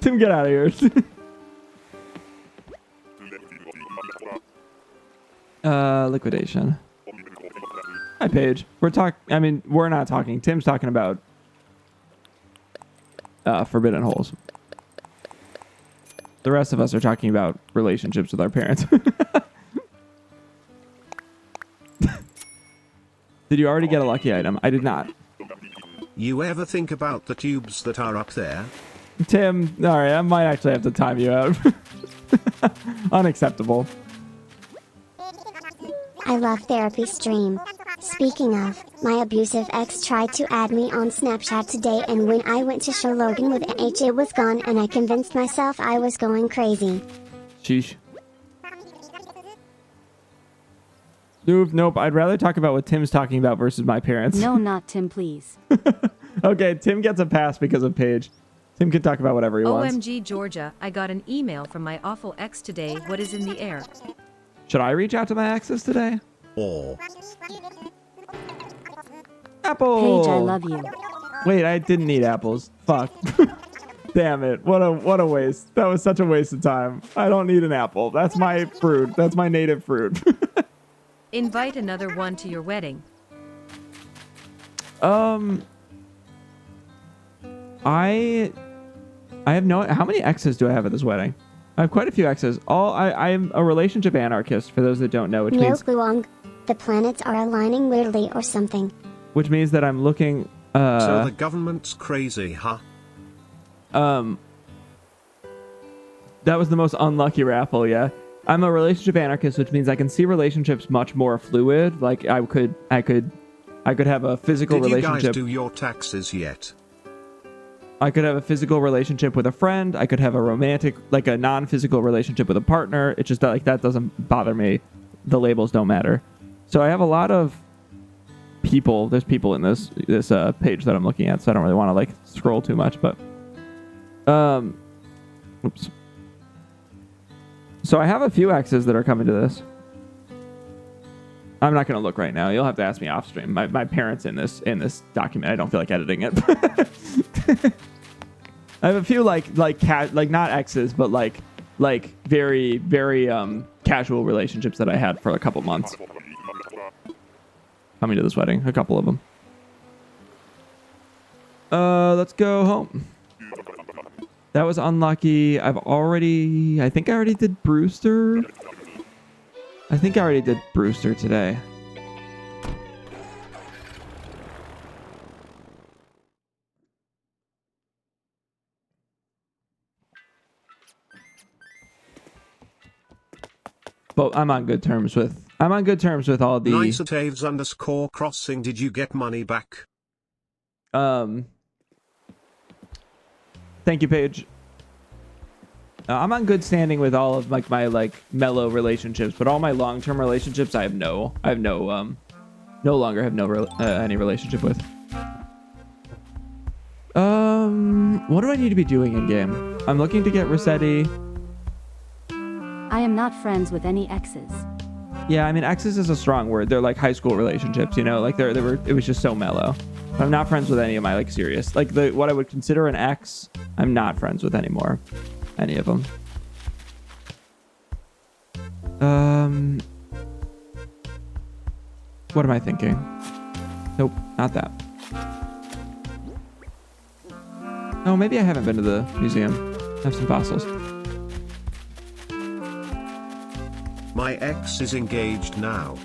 Tim, get out of here. Liquidation. Hi, Paige. We're not talking. Tim's talking about forbidden holes. The rest of us are talking about relationships with our parents. Did you already get a lucky item? I did not. You ever think about the tubes that are up there? Tim, all right, I might actually have to time you out. Unacceptable. I love therapy stream. Speaking of, my abusive ex tried to add me on Snapchat today, and when I went to show Logan with an H, it was gone, and I convinced myself I was going crazy. Sheesh. Nope. I'd rather talk about what Tim's talking about versus my parents. No, not Tim, please. Okay, Tim gets a pass because of Paige. Tim can talk about whatever he wants. OMG, Georgia, I got an email from my awful ex today. What is in the air? Should I reach out to my exes today? Or Apple. Paige, I love you. Wait, I didn't need apples. Fuck. Damn it. What a waste. That was such a waste of time. I don't need an apple. That's my fruit. That's my native fruit. Invite another one to your wedding. I have no. How many exes do I have at this wedding? I have quite a few exes. I'm a relationship anarchist, for those that don't know, which No, means Gluong. The planets are aligning weirdly or something. that I'm looking. So the government's crazy, huh? That was the most unlucky raffle. Yeah, I'm a relationship anarchist, which means I can see relationships much more fluid. Like I could have a physical Did you relationship. guys do your taxes yet? I could have a physical relationship with a friend. I could have a romantic, like a non-physical relationship with a partner. It's just that like that doesn't bother me. The labels don't matter. So I have a lot of people. There's people in this page that I'm looking at, so I don't really want to like scroll too much. But oops. So I have a few exes that are coming to this. I'm not going to look right now. You'll have to ask me off stream. My parents in this document. I don't feel like editing it. I have a few like not exes, but like very casual relationships that I had for a couple months. Coming to this wedding, a couple of them. Let's go home. That was unlucky. I think I already did Brewster. I think I already did Brewster today. But I'm on good terms with all the Niceataves_crossing. Did you get money back? Thank you, Paige. I'm on good standing with all of like my like mellow relationships, but all my long-term relationships I no longer have any relationship with. What do I need to be doing in game? I'm looking to get RESETTI. I am not friends with any exes. Yeah, I mean exes is a strong word. They're like high school relationships, you know, like it was just so mellow. I'm not friends with any of my like serious, like what I would consider an ex, I'm not friends with anymore. Any of them. What am I thinking? Nope, not that. Oh, maybe I haven't been to the museum. I have some fossils. My ex is engaged now.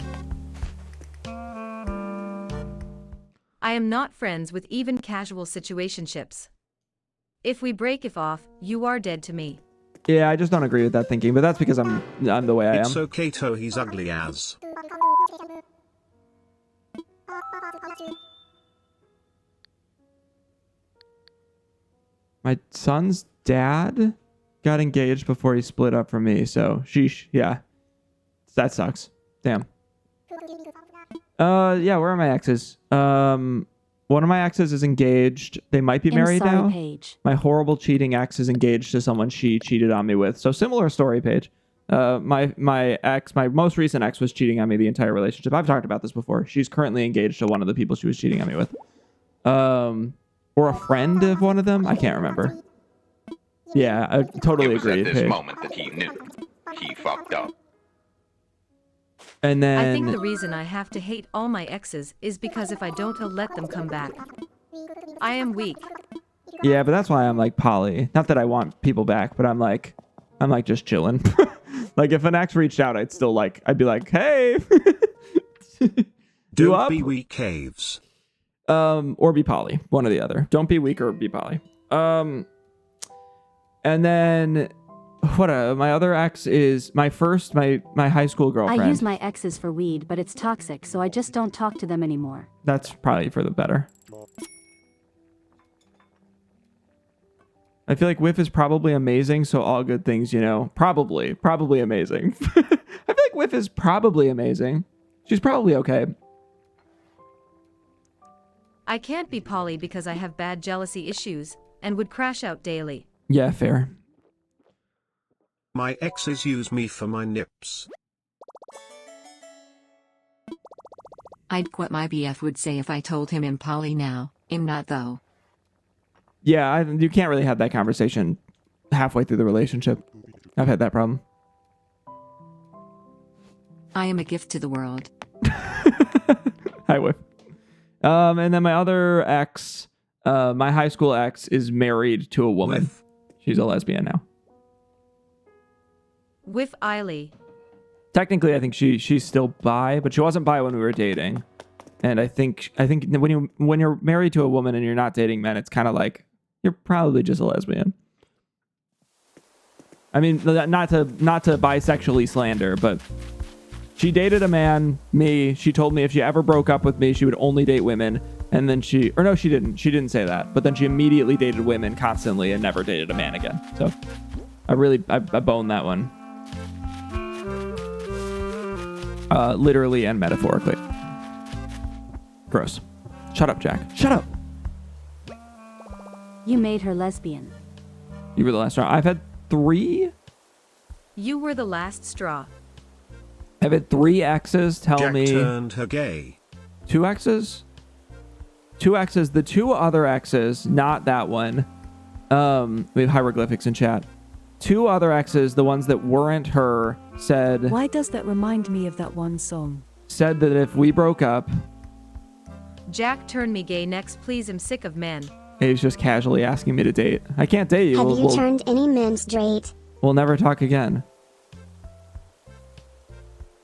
I am not friends with even casual situationships. If we break off, you are dead to me. Yeah, I just don't agree with that thinking, but that's because I'm the way I am. It's okay, to he's ugly as. My son's dad got engaged before he split up from me, so sheesh, yeah. That sucks. Damn. Yeah, where are my exes? One of my exes is engaged. They might be married now. Paige. My horrible cheating ex is engaged to someone she cheated on me with. So similar story, Paige. My most recent ex was cheating on me the entire relationship. I've talked about this before. She's currently engaged to one of the people she was cheating on me with. Or a friend of one of them. I can't remember. Yeah, I totally agree. It was at this moment that he knew he fucked up. And then I think the reason I have to hate all my exes is because if I don't, I'll let them come back. I am weak. yeah, but that's why I'm like poly. Not that I want people back, but I'm like just chilling. Like if an ex reached out, I'd be like, hey, Don't be weak, caves. Or be poly, one or the other. Don't be weak or be poly. And then my other ex is my high school girlfriend. I use my exes for weed, but it's toxic, so I just don't talk to them anymore. That's probably for the better. I feel like Whiff is probably amazing, so all good things, you know. Probably amazing. I feel like Whiff is probably amazing. She's probably okay. I can't be poly because I have bad jealousy issues and would crash out daily. Yeah, fair. My exes use me for my nips. I'd quit my BF would say if I told him I'm poly now. I'm not though. Yeah, you can't really have that conversation halfway through the relationship. I've had that problem. I am a gift to the world. Hi, Whip. And then my other ex, my high school ex, is married to a woman. She's a lesbian now. With Eiley. Technically, I think she's still bi, but she wasn't bi when we were dating. And I think when you're married to a woman and you're not dating men, it's kind of like you're probably just a lesbian. I mean, not to bisexually slander, but she dated a man, me. She told me if she ever broke up with me, she would only date women. And then she didn't. She didn't say that. But then she immediately dated women constantly and never dated a man again. So I boned that one. Literally and metaphorically. Gross. Shut up, Jack. Shut up. You made her lesbian. You were the last round. I've had 3. You were the last straw. I've had 3 exes tell Jack me. turned her gay. 2 exes? 2 exes. The 2 other exes, not that one. We have hieroglyphics in chat. 2 other exes, the ones that weren't her, said. Why does that remind me of that one song? Said that if we broke up. Jack turned me gay next, please. I'm sick of men. He's just casually asking me to date. I can't date you. Have you turned any men straight? We'll never talk again.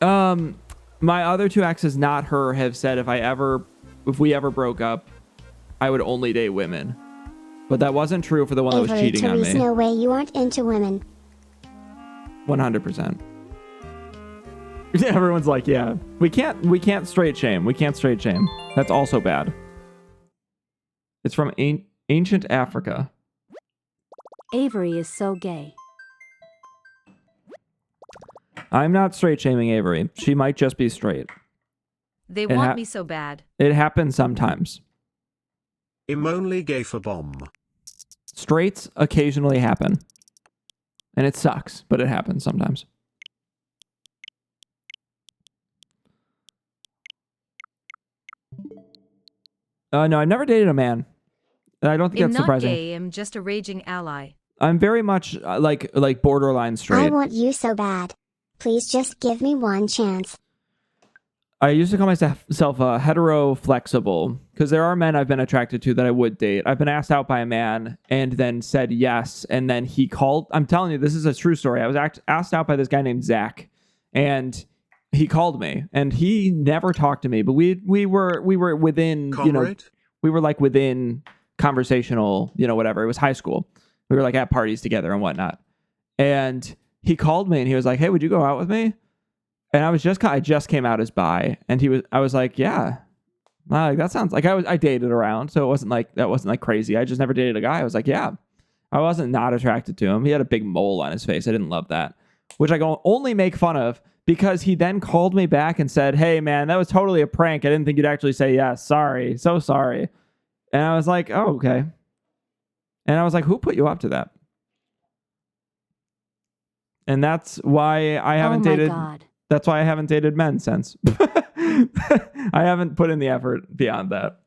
My other 2 exes, not her, have said if we ever broke up, I would only date women. But that wasn't true for the one that was cheating on me. No way you aren't into women. 100%. Everyone's like, yeah, we can't straight shame. We can't straight shame. That's also bad. It's from ancient Africa. Avery is so gay. I'm not straight shaming Avery. She might just be straight. They want me so bad. It happens sometimes. I'm only gay for bomb. Straights occasionally happen. And it sucks, but it happens sometimes. No, I've never dated a man. I don't think I'm that's not surprising. gay, I'm just a raging ally. I'm very much like borderline straight. I want you so bad. Please just give me one chance. I used to call myself hetero flexible because there are men I've been attracted to that I would date. I've been asked out by a man and then said yes, and then he called. I'm telling you, this is a true story. I was asked out by this guy named Zach, and he called me, and he never talked to me, but we were within we were like within conversational whatever. It was high school. We were like at parties together and whatnot, and he called me and he was like, "Hey, would you go out with me?" And I just came out as bi, and I was like, "Yeah, like that sounds like I dated around, so it wasn't like crazy. I just never dated a guy." I was like, "Yeah," I wasn't not attracted to him. He had a big mole on his face. I didn't love that, which I go only make fun of because he then called me back and said, "Hey, man, that was totally a prank. I didn't think you'd actually say yes. Sorry, so sorry." And I was like, "Oh, okay." And I was like, "Who put you up to that?" And that's why I haven't dated. God. That's why I haven't dated men since. I haven't put in the effort beyond that.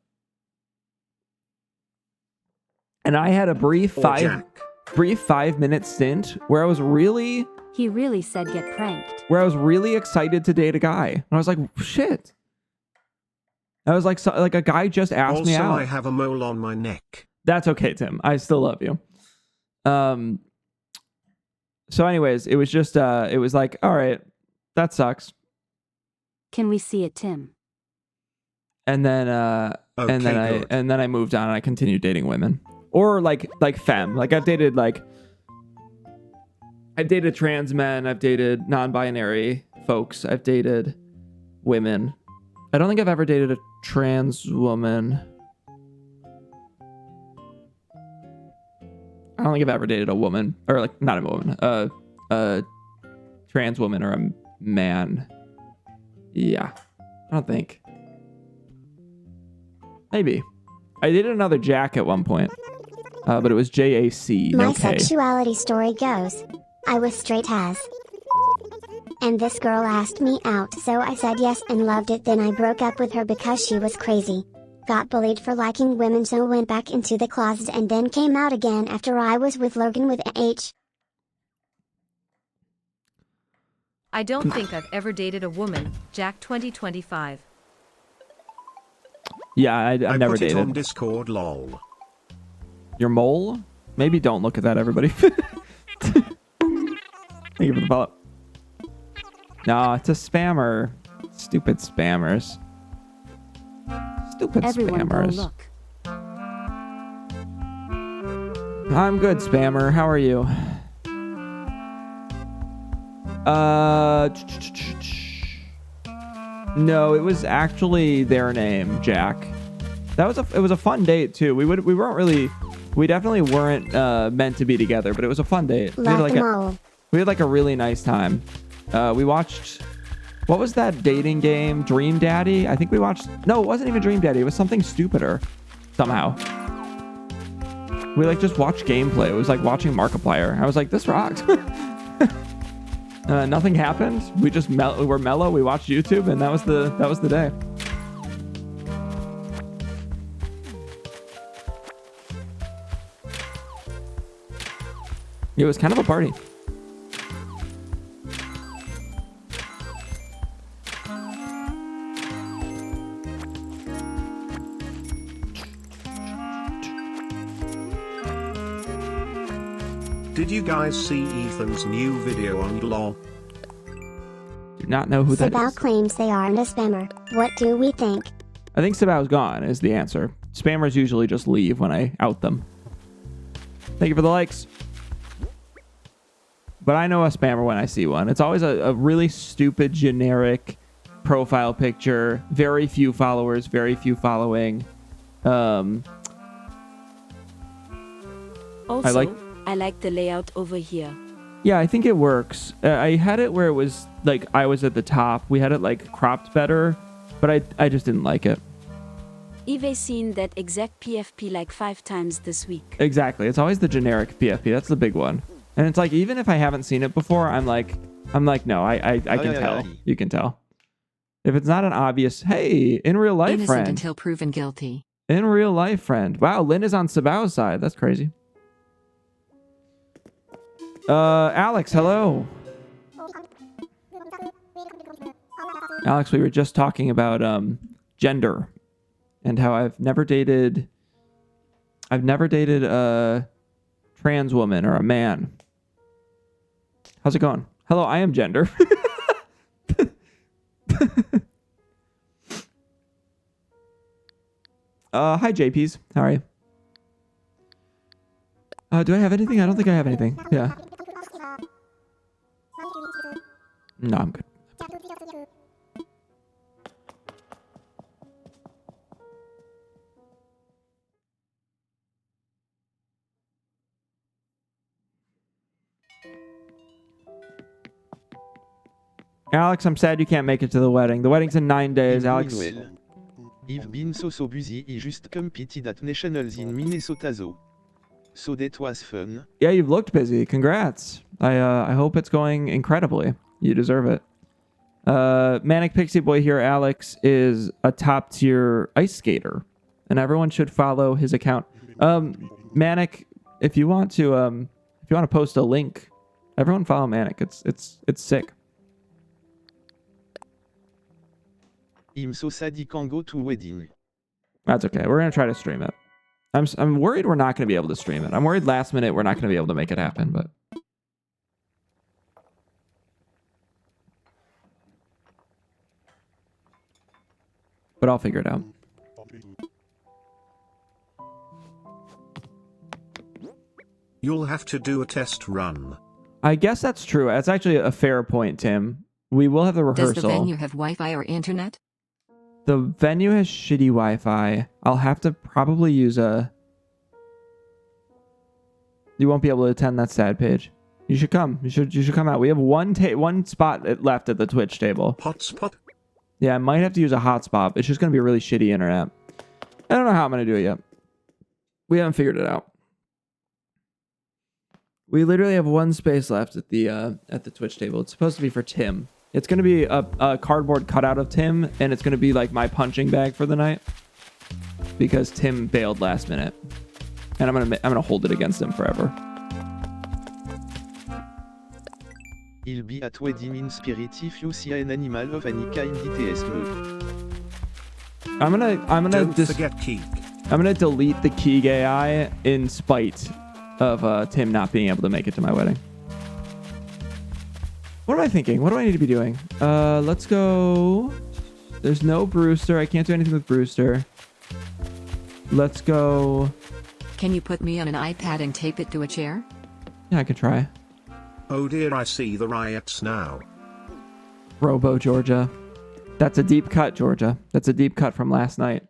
And I had a brief 5-minute stint where I was really. He really said get pranked. Where I was really excited to date a guy, and I was like, shit. I was like a guy just asked me out. Also, I have a mole on my neck. That's okay, Tim. I still love you. So anyways, it was just it was like, all right, that sucks. Can we see it, Tim? And then and then I moved on and I continued dating women. Or like femme. Like I've dated trans men, I've dated non-binary folks, I've dated women. I don't think I've ever dated a trans woman. I don't think I've ever dated a woman, or like not a woman, a trans woman or a man. Yeah, I don't think. Maybe. I did another Jack at one point. But it was JAC, no My K. sexuality story goes. I was straight as. And this girl asked me out, so I said yes and loved it. Then I broke up with her because she was crazy. Got bullied for liking women, so went back into the closet and then came out again after I was with Logan with H. I don't think I've ever dated a woman, Jack 2025. Yeah, I've never put it dated. on Discord, lol. Your mole? Maybe don't look at that, everybody. Thank you for the follow. No, it's a spammer. Stupid spammers. Stupid Everyone go spammers. look. I'm good, spammer. How are you? No, it was actually their name, Jack. It was a fun date too. We definitely weren't meant to be together, but it was a fun date. We had like a really nice time. We watched, what was that dating game? Dream Daddy? I think we watched, no, it wasn't even Dream Daddy. It was something stupider somehow. We like just watched gameplay. It was like watching Markiplier. I was like, this rocks. Nothing happened. We just we were mellow. We watched YouTube, and that was the day. It was kind of a party. Did you guys see Ethan's new video on Law? Do not know who that Sabao is. claims they aren't a spammer. What do we think? I think Sabao's gone is the answer. Spammers usually just leave when I out them. Thank you for the likes. But I know a spammer when I see one. It's always a really stupid, generic profile picture. Very few followers, very few following. Also, I like the layout over here. Yeah, I think it works. I had it where it was like I was at the top. We had it like cropped better, but I just didn't like it. I've seen that exact PFP like 5 times this week. Exactly. It's always the generic PFP. That's the big one. And it's like, even if I haven't seen it before, I'm like, no, I can tell. You can tell. If it's not an obvious, hey, in real life, Innocent friend. until proven guilty. In real life, friend. Wow, Lynn is on Sabao's side. That's crazy. Alex, hello. Alex, we were just talking about gender and how I've never dated a trans woman or a man. How's it going? Hello, I am gender. Hi JPs. How are you? Do I have anything? I don't think I have anything. Yeah. No, I'm good. Alex, I'm sad you can't make it to the wedding. The wedding's in 9 days, Alex. I've been so busy, I just competed at nationals in Minnesota though. So that was fun. Yeah, you've looked busy. Congrats. I hope it's going incredibly. You deserve it. Manic Pixie Boy here, Alex, is a top tier ice skater, and everyone should follow his account. Manic, if you want to post a link, everyone follow Manic. It's sick. I'm so sad I can't go to wedding. That's okay. We're gonna try to stream it. I'm worried we're not gonna be able to stream it. I'm worried last minute we're not gonna be able to make it happen, but I'll figure it out. You'll have to do a test run. I guess that's true. That's actually a fair point, Tim. We will have the rehearsal. Does the venue have Wi-Fi or internet? The venue has shitty Wi-Fi. I'll have to probably use a... You won't be able to attend that sad page. You should come. You should come out. We have one spot left at the Twitch table. Hotspot. Yeah, I might have to use a hotspot. It's just going to be a really shitty internet. I don't know how I'm going to do it yet. We haven't figured it out. We literally have one space left at the Twitch table. It's supposed to be for Tim. It's going to be a cardboard cutout of Tim, and it's going to be like my punching bag for the night because Tim bailed last minute, and I'm gonna hold it against him forever. Il be at wedding in spirit if you see an animal of any kind DTSM. I'm gonna Don't forget Keek. I'm gonna delete the Keeg AI in spite of Tim not being able to make it to my wedding. What am I thinking? What do I need to be doing? Let's go. There's no Brewster. I can't do anything with Brewster. Let's go. Can you put me on an iPad and tape it to a chair? Yeah, I could try. Oh dear, I see the riots now. Robo, Georgia. That's a deep cut, Georgia. That's a deep cut from last night.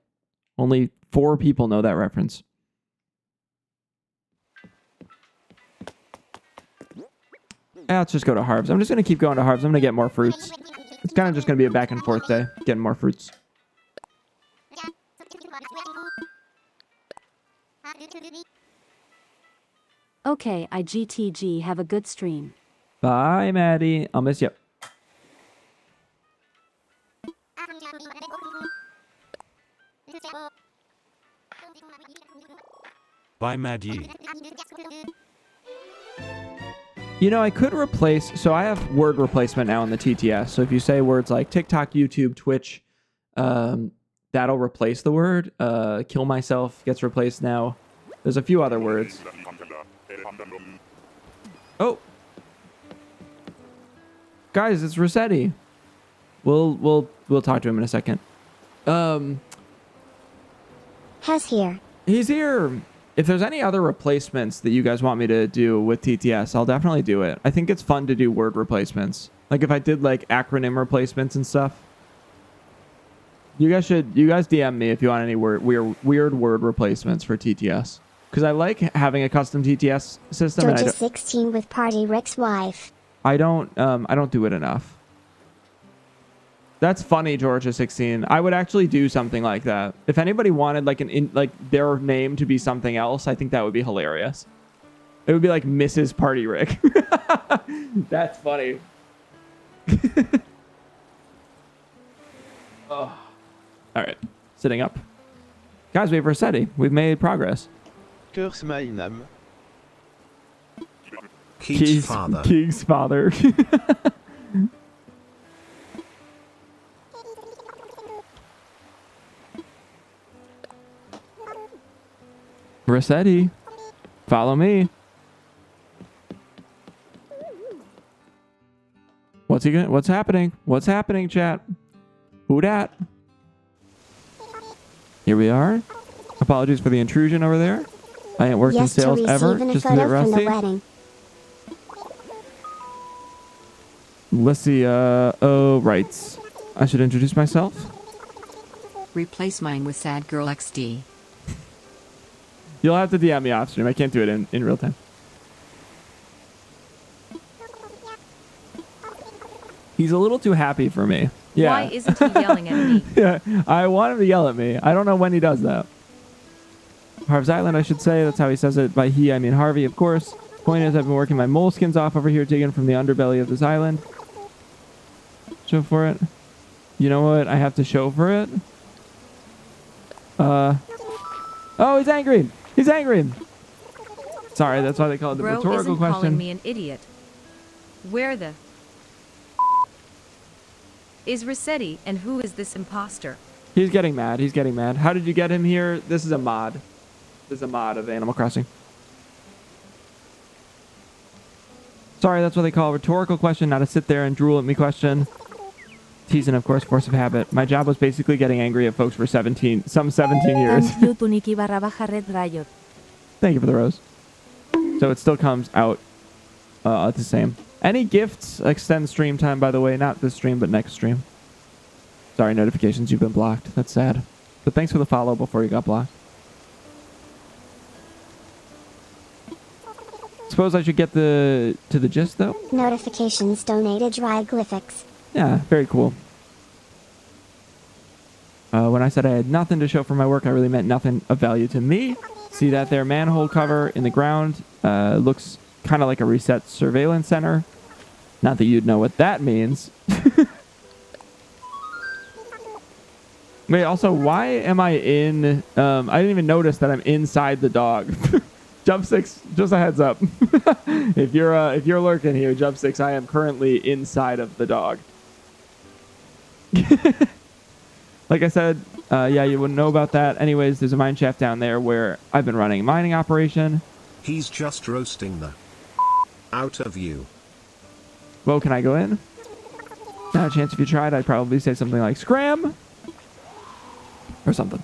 Only 4 people know that reference. Yeah, let's just go to Harv's. I'm just going to keep going to Harv's. I'm going to get more fruits. It's kind of just going to be a back and forth day, getting more fruits. Okay, IGTG, have a good stream. Bye, Maddie. I'll miss you. Bye, Maddie. You know, I could replace... So I have word replacement now in the TTS. So if you say words like TikTok, YouTube, Twitch, that'll replace the word. Kill myself gets replaced now. There's a few other words. Oh. Guys, it's Resetti. We'll talk to him in a second. Has here. He's here. If there's any other replacements that you guys want me to do with TTS, I'll definitely do it. I think it's fun to do word replacements. Like if I did like acronym replacements and stuff. You guys DM me if you want any weird word replacements for TTS. Because I like having a custom TTS system. Georgia 16 with Party Rick's wife. I don't do it enough. That's funny, Georgia 16. I would actually do something like that. If anybody wanted like their name to be something else, I think that would be hilarious. It would be like Mrs. Party Rick. That's funny. Oh. All right, sitting up. Guys, we have Resetti. We've made progress. Curse my name. Keith's father. Keith's father. Resetti, follow me. What's happening? What's happening, chat? Who dat? Here we are. Apologies for the intrusion over there. I ain't worked in sales ever. Just a bit rusty. Let's see. Oh, right. I should introduce myself. Replace mine with Sad Girl XD. You'll have to DM me off stream. I can't do it in real time. He's a little too happy for me. Yeah. Why isn't he yelling at me? Yeah, I want him to yell at me. I don't know when he does that. Harv's Island, I should say. That's how he says it. By he, I mean Harvey, of course. Point is, I've been working my moleskins off over here, digging from the underbelly of this island. Show for it. You know what? I have to show for it. Oh, he's angry. He's angry. Sorry, that's why they call it the rhetorical question. Calling me an idiot. Where the is Resetti, and who is this imposter? He's getting mad. He's getting mad. How did you get him here? This is a mod. This is a mod of Animal Crossing. Sorry, that's what they call a rhetorical question, not a sit there and drool at me question. Teasing, of course, force of habit. My job was basically getting angry at folks for 17 years. Thank you for the rose. So it still comes out the same. Any gifts extend stream time, by the way. Not this stream, but next stream. Sorry, notifications, you've been blocked. That's sad. But thanks for the follow before you got blocked. Suppose I should get to the gist, though? Notifications donated hieroglyphics. Yeah, very cool. When I said I had nothing to show for my work, I really meant nothing of value to me. See that there manhole cover in the ground? Looks kind of like a reset surveillance center. Not that you'd know what that means. Wait, also, why am I in... I didn't even notice that I'm inside the dog. Jump 6, just a heads up. If you're lurking here, Jump 6, I am currently inside of the dog. Like I said, yeah, you wouldn't know about that. Anyways, there's a mine shaft down there where I've been running a mining operation. He's just roasting the out of you. Well, can I go in? Not a chance. If you tried, I'd probably say something like scram or something.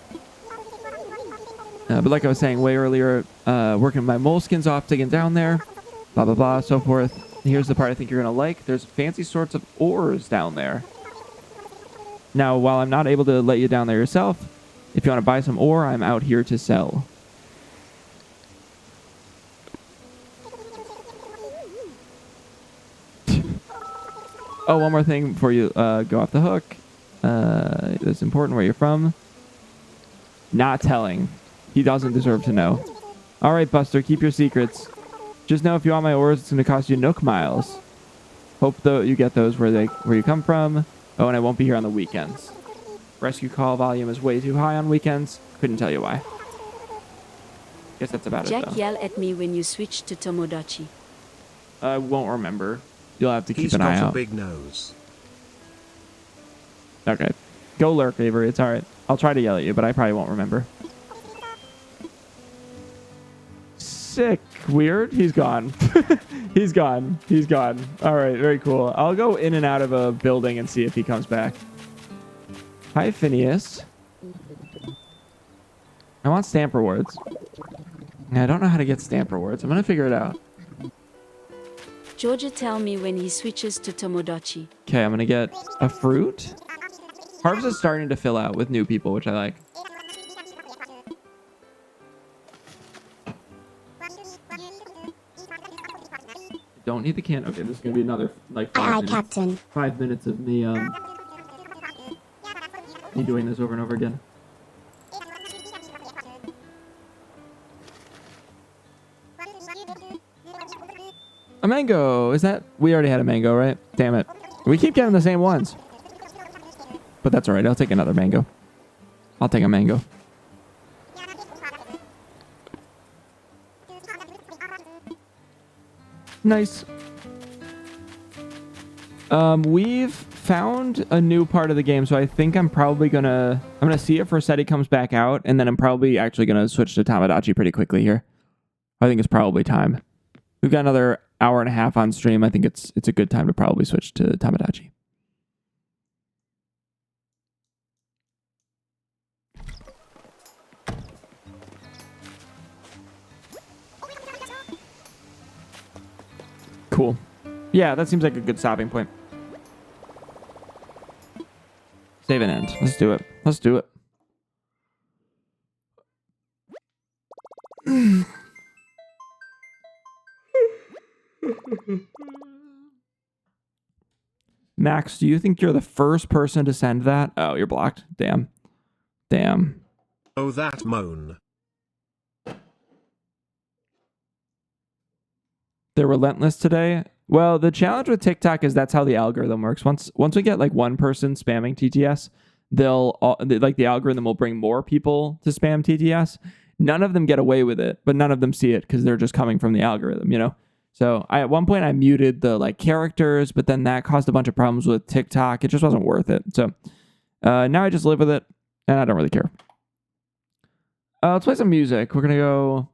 But like I was saying way earlier, working my moleskins off, digging down there, blah, blah, blah, so forth. Here's the part I think you're going to like. There's fancy sorts of ores down there. Now, while I'm not able to let you down there yourself, if you want to buy some ore, I'm out here to sell. Oh, one more thing before you go off the hook. It's important where you're from. Not telling. He doesn't deserve to know. All right, Buster, keep your secrets. Just know if you want my ores, it's going to cost you Nook miles. Hope though you get those where you come from. Oh, and I won't be here on the weekends. Rescue call volume is way too high on weekends. Couldn't tell you why. Guess that's about it, Jack though. yelled at me when you switched to Tomodachi. I won't remember. You'll have to keep He's an eye got a out. big nose. Okay. Go lurk, Avery. It's all right. I'll try to yell at you, but I probably won't remember. Sick. Weird. He's gone. He's gone. He's gone. All right. Very cool. I'll go in and out of a building and see if he comes back. Hi, Phineas. I want stamp rewards. I don't know how to get stamp rewards. I'm going to figure it out. Georgia tell me when he switches to Tomodachi. Okay, I'm going to get a fruit. Harvest is starting to fill out with new people, which I like. Don't need the can. Okay, this is going to be another, like, 5 minutes. Captain. 5 minutes of me, me doing this over and over again. A mango. Is that... We already had a mango, right? Damn it. We keep getting the same ones. But that's all right. I'll take another mango. I'll take a mango. Nice. We've found a new part of the game, so I think I'm probably gonna... I'm gonna see if RESETTI comes back out, and then I'm probably actually gonna switch to Tomodachi pretty quickly here. I think it's probably time. We've got another hour and a half on stream. I think it's a good time to probably switch to Tomodachi. Cool. Yeah, that seems like a good stopping point. Save and end. Let's do it. Let's do it. Max, do you think you're the first person to send that? Oh, you're blocked. Damn. Damn. Oh, that moan. They're relentless today. Well, the challenge with TikTok is that's how the algorithm works. Once we get like one person spamming TTS, the algorithm will bring more people to spam TTS. None of them get away with it, but none of them see it because they're just coming from the algorithm, you know? So at one point I muted the like characters, but then that caused a bunch of problems with TikTok. It just wasn't worth it. So now I just live with it and I don't really care. Let's play some music. We're going to go...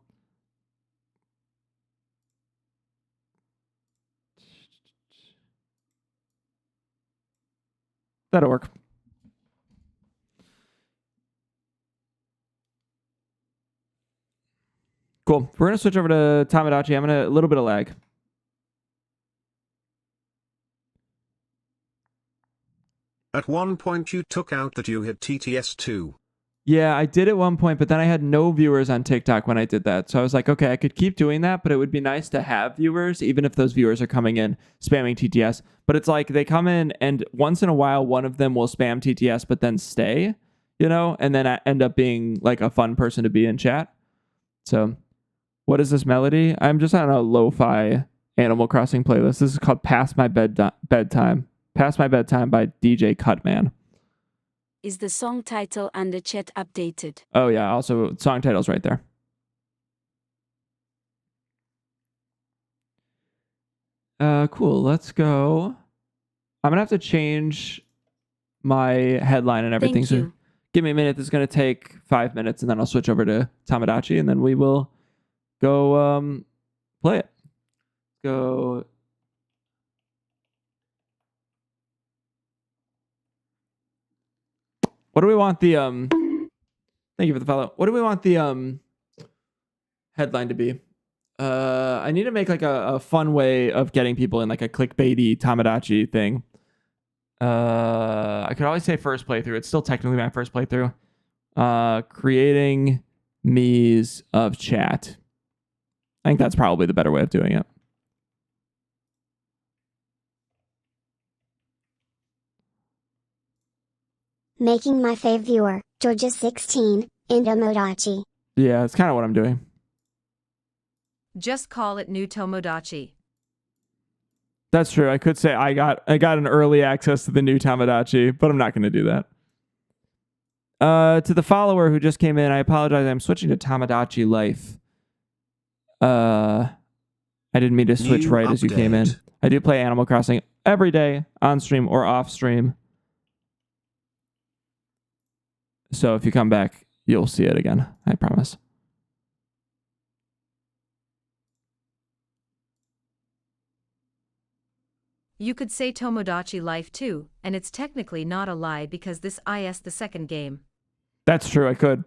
That'll work. Cool. We're going to switch over to Tomodachi. I'm going to... A little bit of lag. At one point you took out that you had TTS too. Yeah, I did at one point, but then I had no viewers on TikTok when I did that. So I was like, okay, I could keep doing that, but it would be nice to have viewers, even if those viewers are coming in spamming TTS. But it's like they come in and once in a while, one of them will spam TTS, but then stay. you know, and then I end up being like a fun person to be in chat. So what is this melody? I'm just on a lo-fi Animal Crossing playlist. This is called Past My Bedtime. Past My Bedtime by DJ Cutman. Is the song title and the chat updated? Oh yeah, also song title's right there. Cool. Let's go. I'm gonna have to change my headline and everything. Thank you. So give me a minute. This is gonna take 5 minutes, and then I'll switch over to Tamagotchi, and then we will go play it. Go. What do we want the Thank you for the follow. What do we want the headline to be? I need to make like a fun way of getting people in like a clickbaity Tamagotchi thing. I could always say first playthrough. It's still technically my first playthrough. Creating me's of chat. I think that's probably the better way of doing it. Making my fave viewer, Georgia16, Indomodachi. Yeah, it's kind of what I'm doing. Just call it new Tomodachi. That's true. I could say I got an early access to the new Tamagotchi, but I'm not going to do that. To the follower who just came in, I apologize. I'm switching to Tamagotchi Life. I didn't mean to switch New right as you came in. update. I do play Animal Crossing every day, on stream or off stream. So if you come back, you'll see it again. I promise. You could say Tomodachi Life too, and it's technically not a lie because this is the second game. That's true. I could,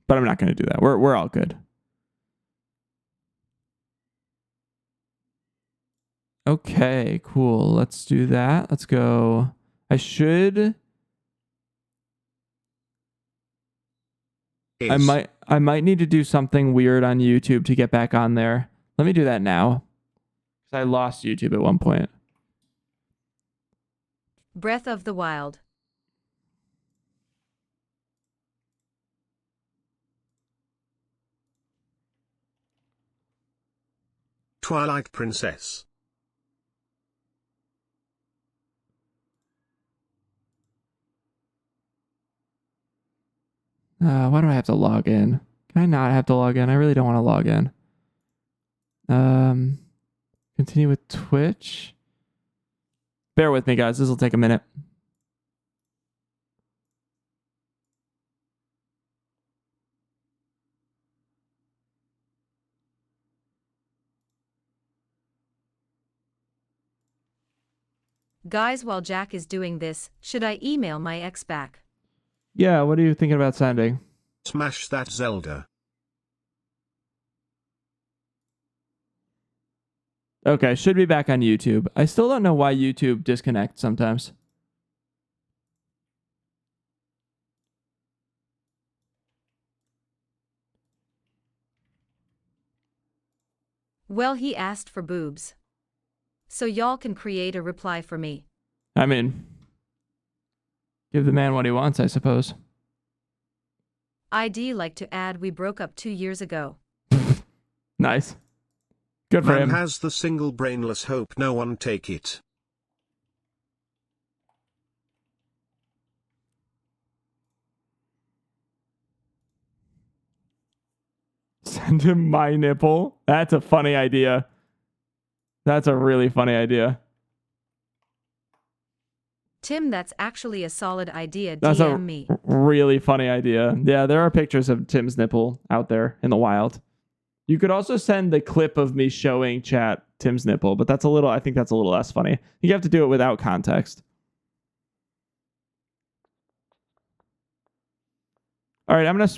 but I'm not going to do that. We're all good. Okay, cool. Let's do that. Let's go. I might need to do something weird on YouTube to get back on there. Let me do that now. Because I lost YouTube at one point. Breath of the Wild. Twilight Princess. Why do I have to log in? Can I not have to log in? I really don't want to log in. Continue with Twitch. Bear with me, guys. This will take a minute. Guys, while Jack is doing this, should I email my ex back? Yeah, what are you thinking about sending? Smash that Zelda. Okay, should be back on YouTube. I still don't know why YouTube disconnects sometimes. Well, he asked for boobs. So y'all can create a reply for me. I mean, give the man what he wants, I suppose. ID like to add we broke up 2 years ago. Nice. Good for Man him. has the single brainless hope no one take it. Send him my nipple. That's a funny idea. That's a really funny idea. Tim, that's actually a solid idea. That's DM a me. really funny idea. Yeah, there are pictures of Tim's nipple out there in the wild. You could also send the clip of me showing chat Tim's nipple, but I think that's a little less funny. You have to do it without context. All right, I'm going to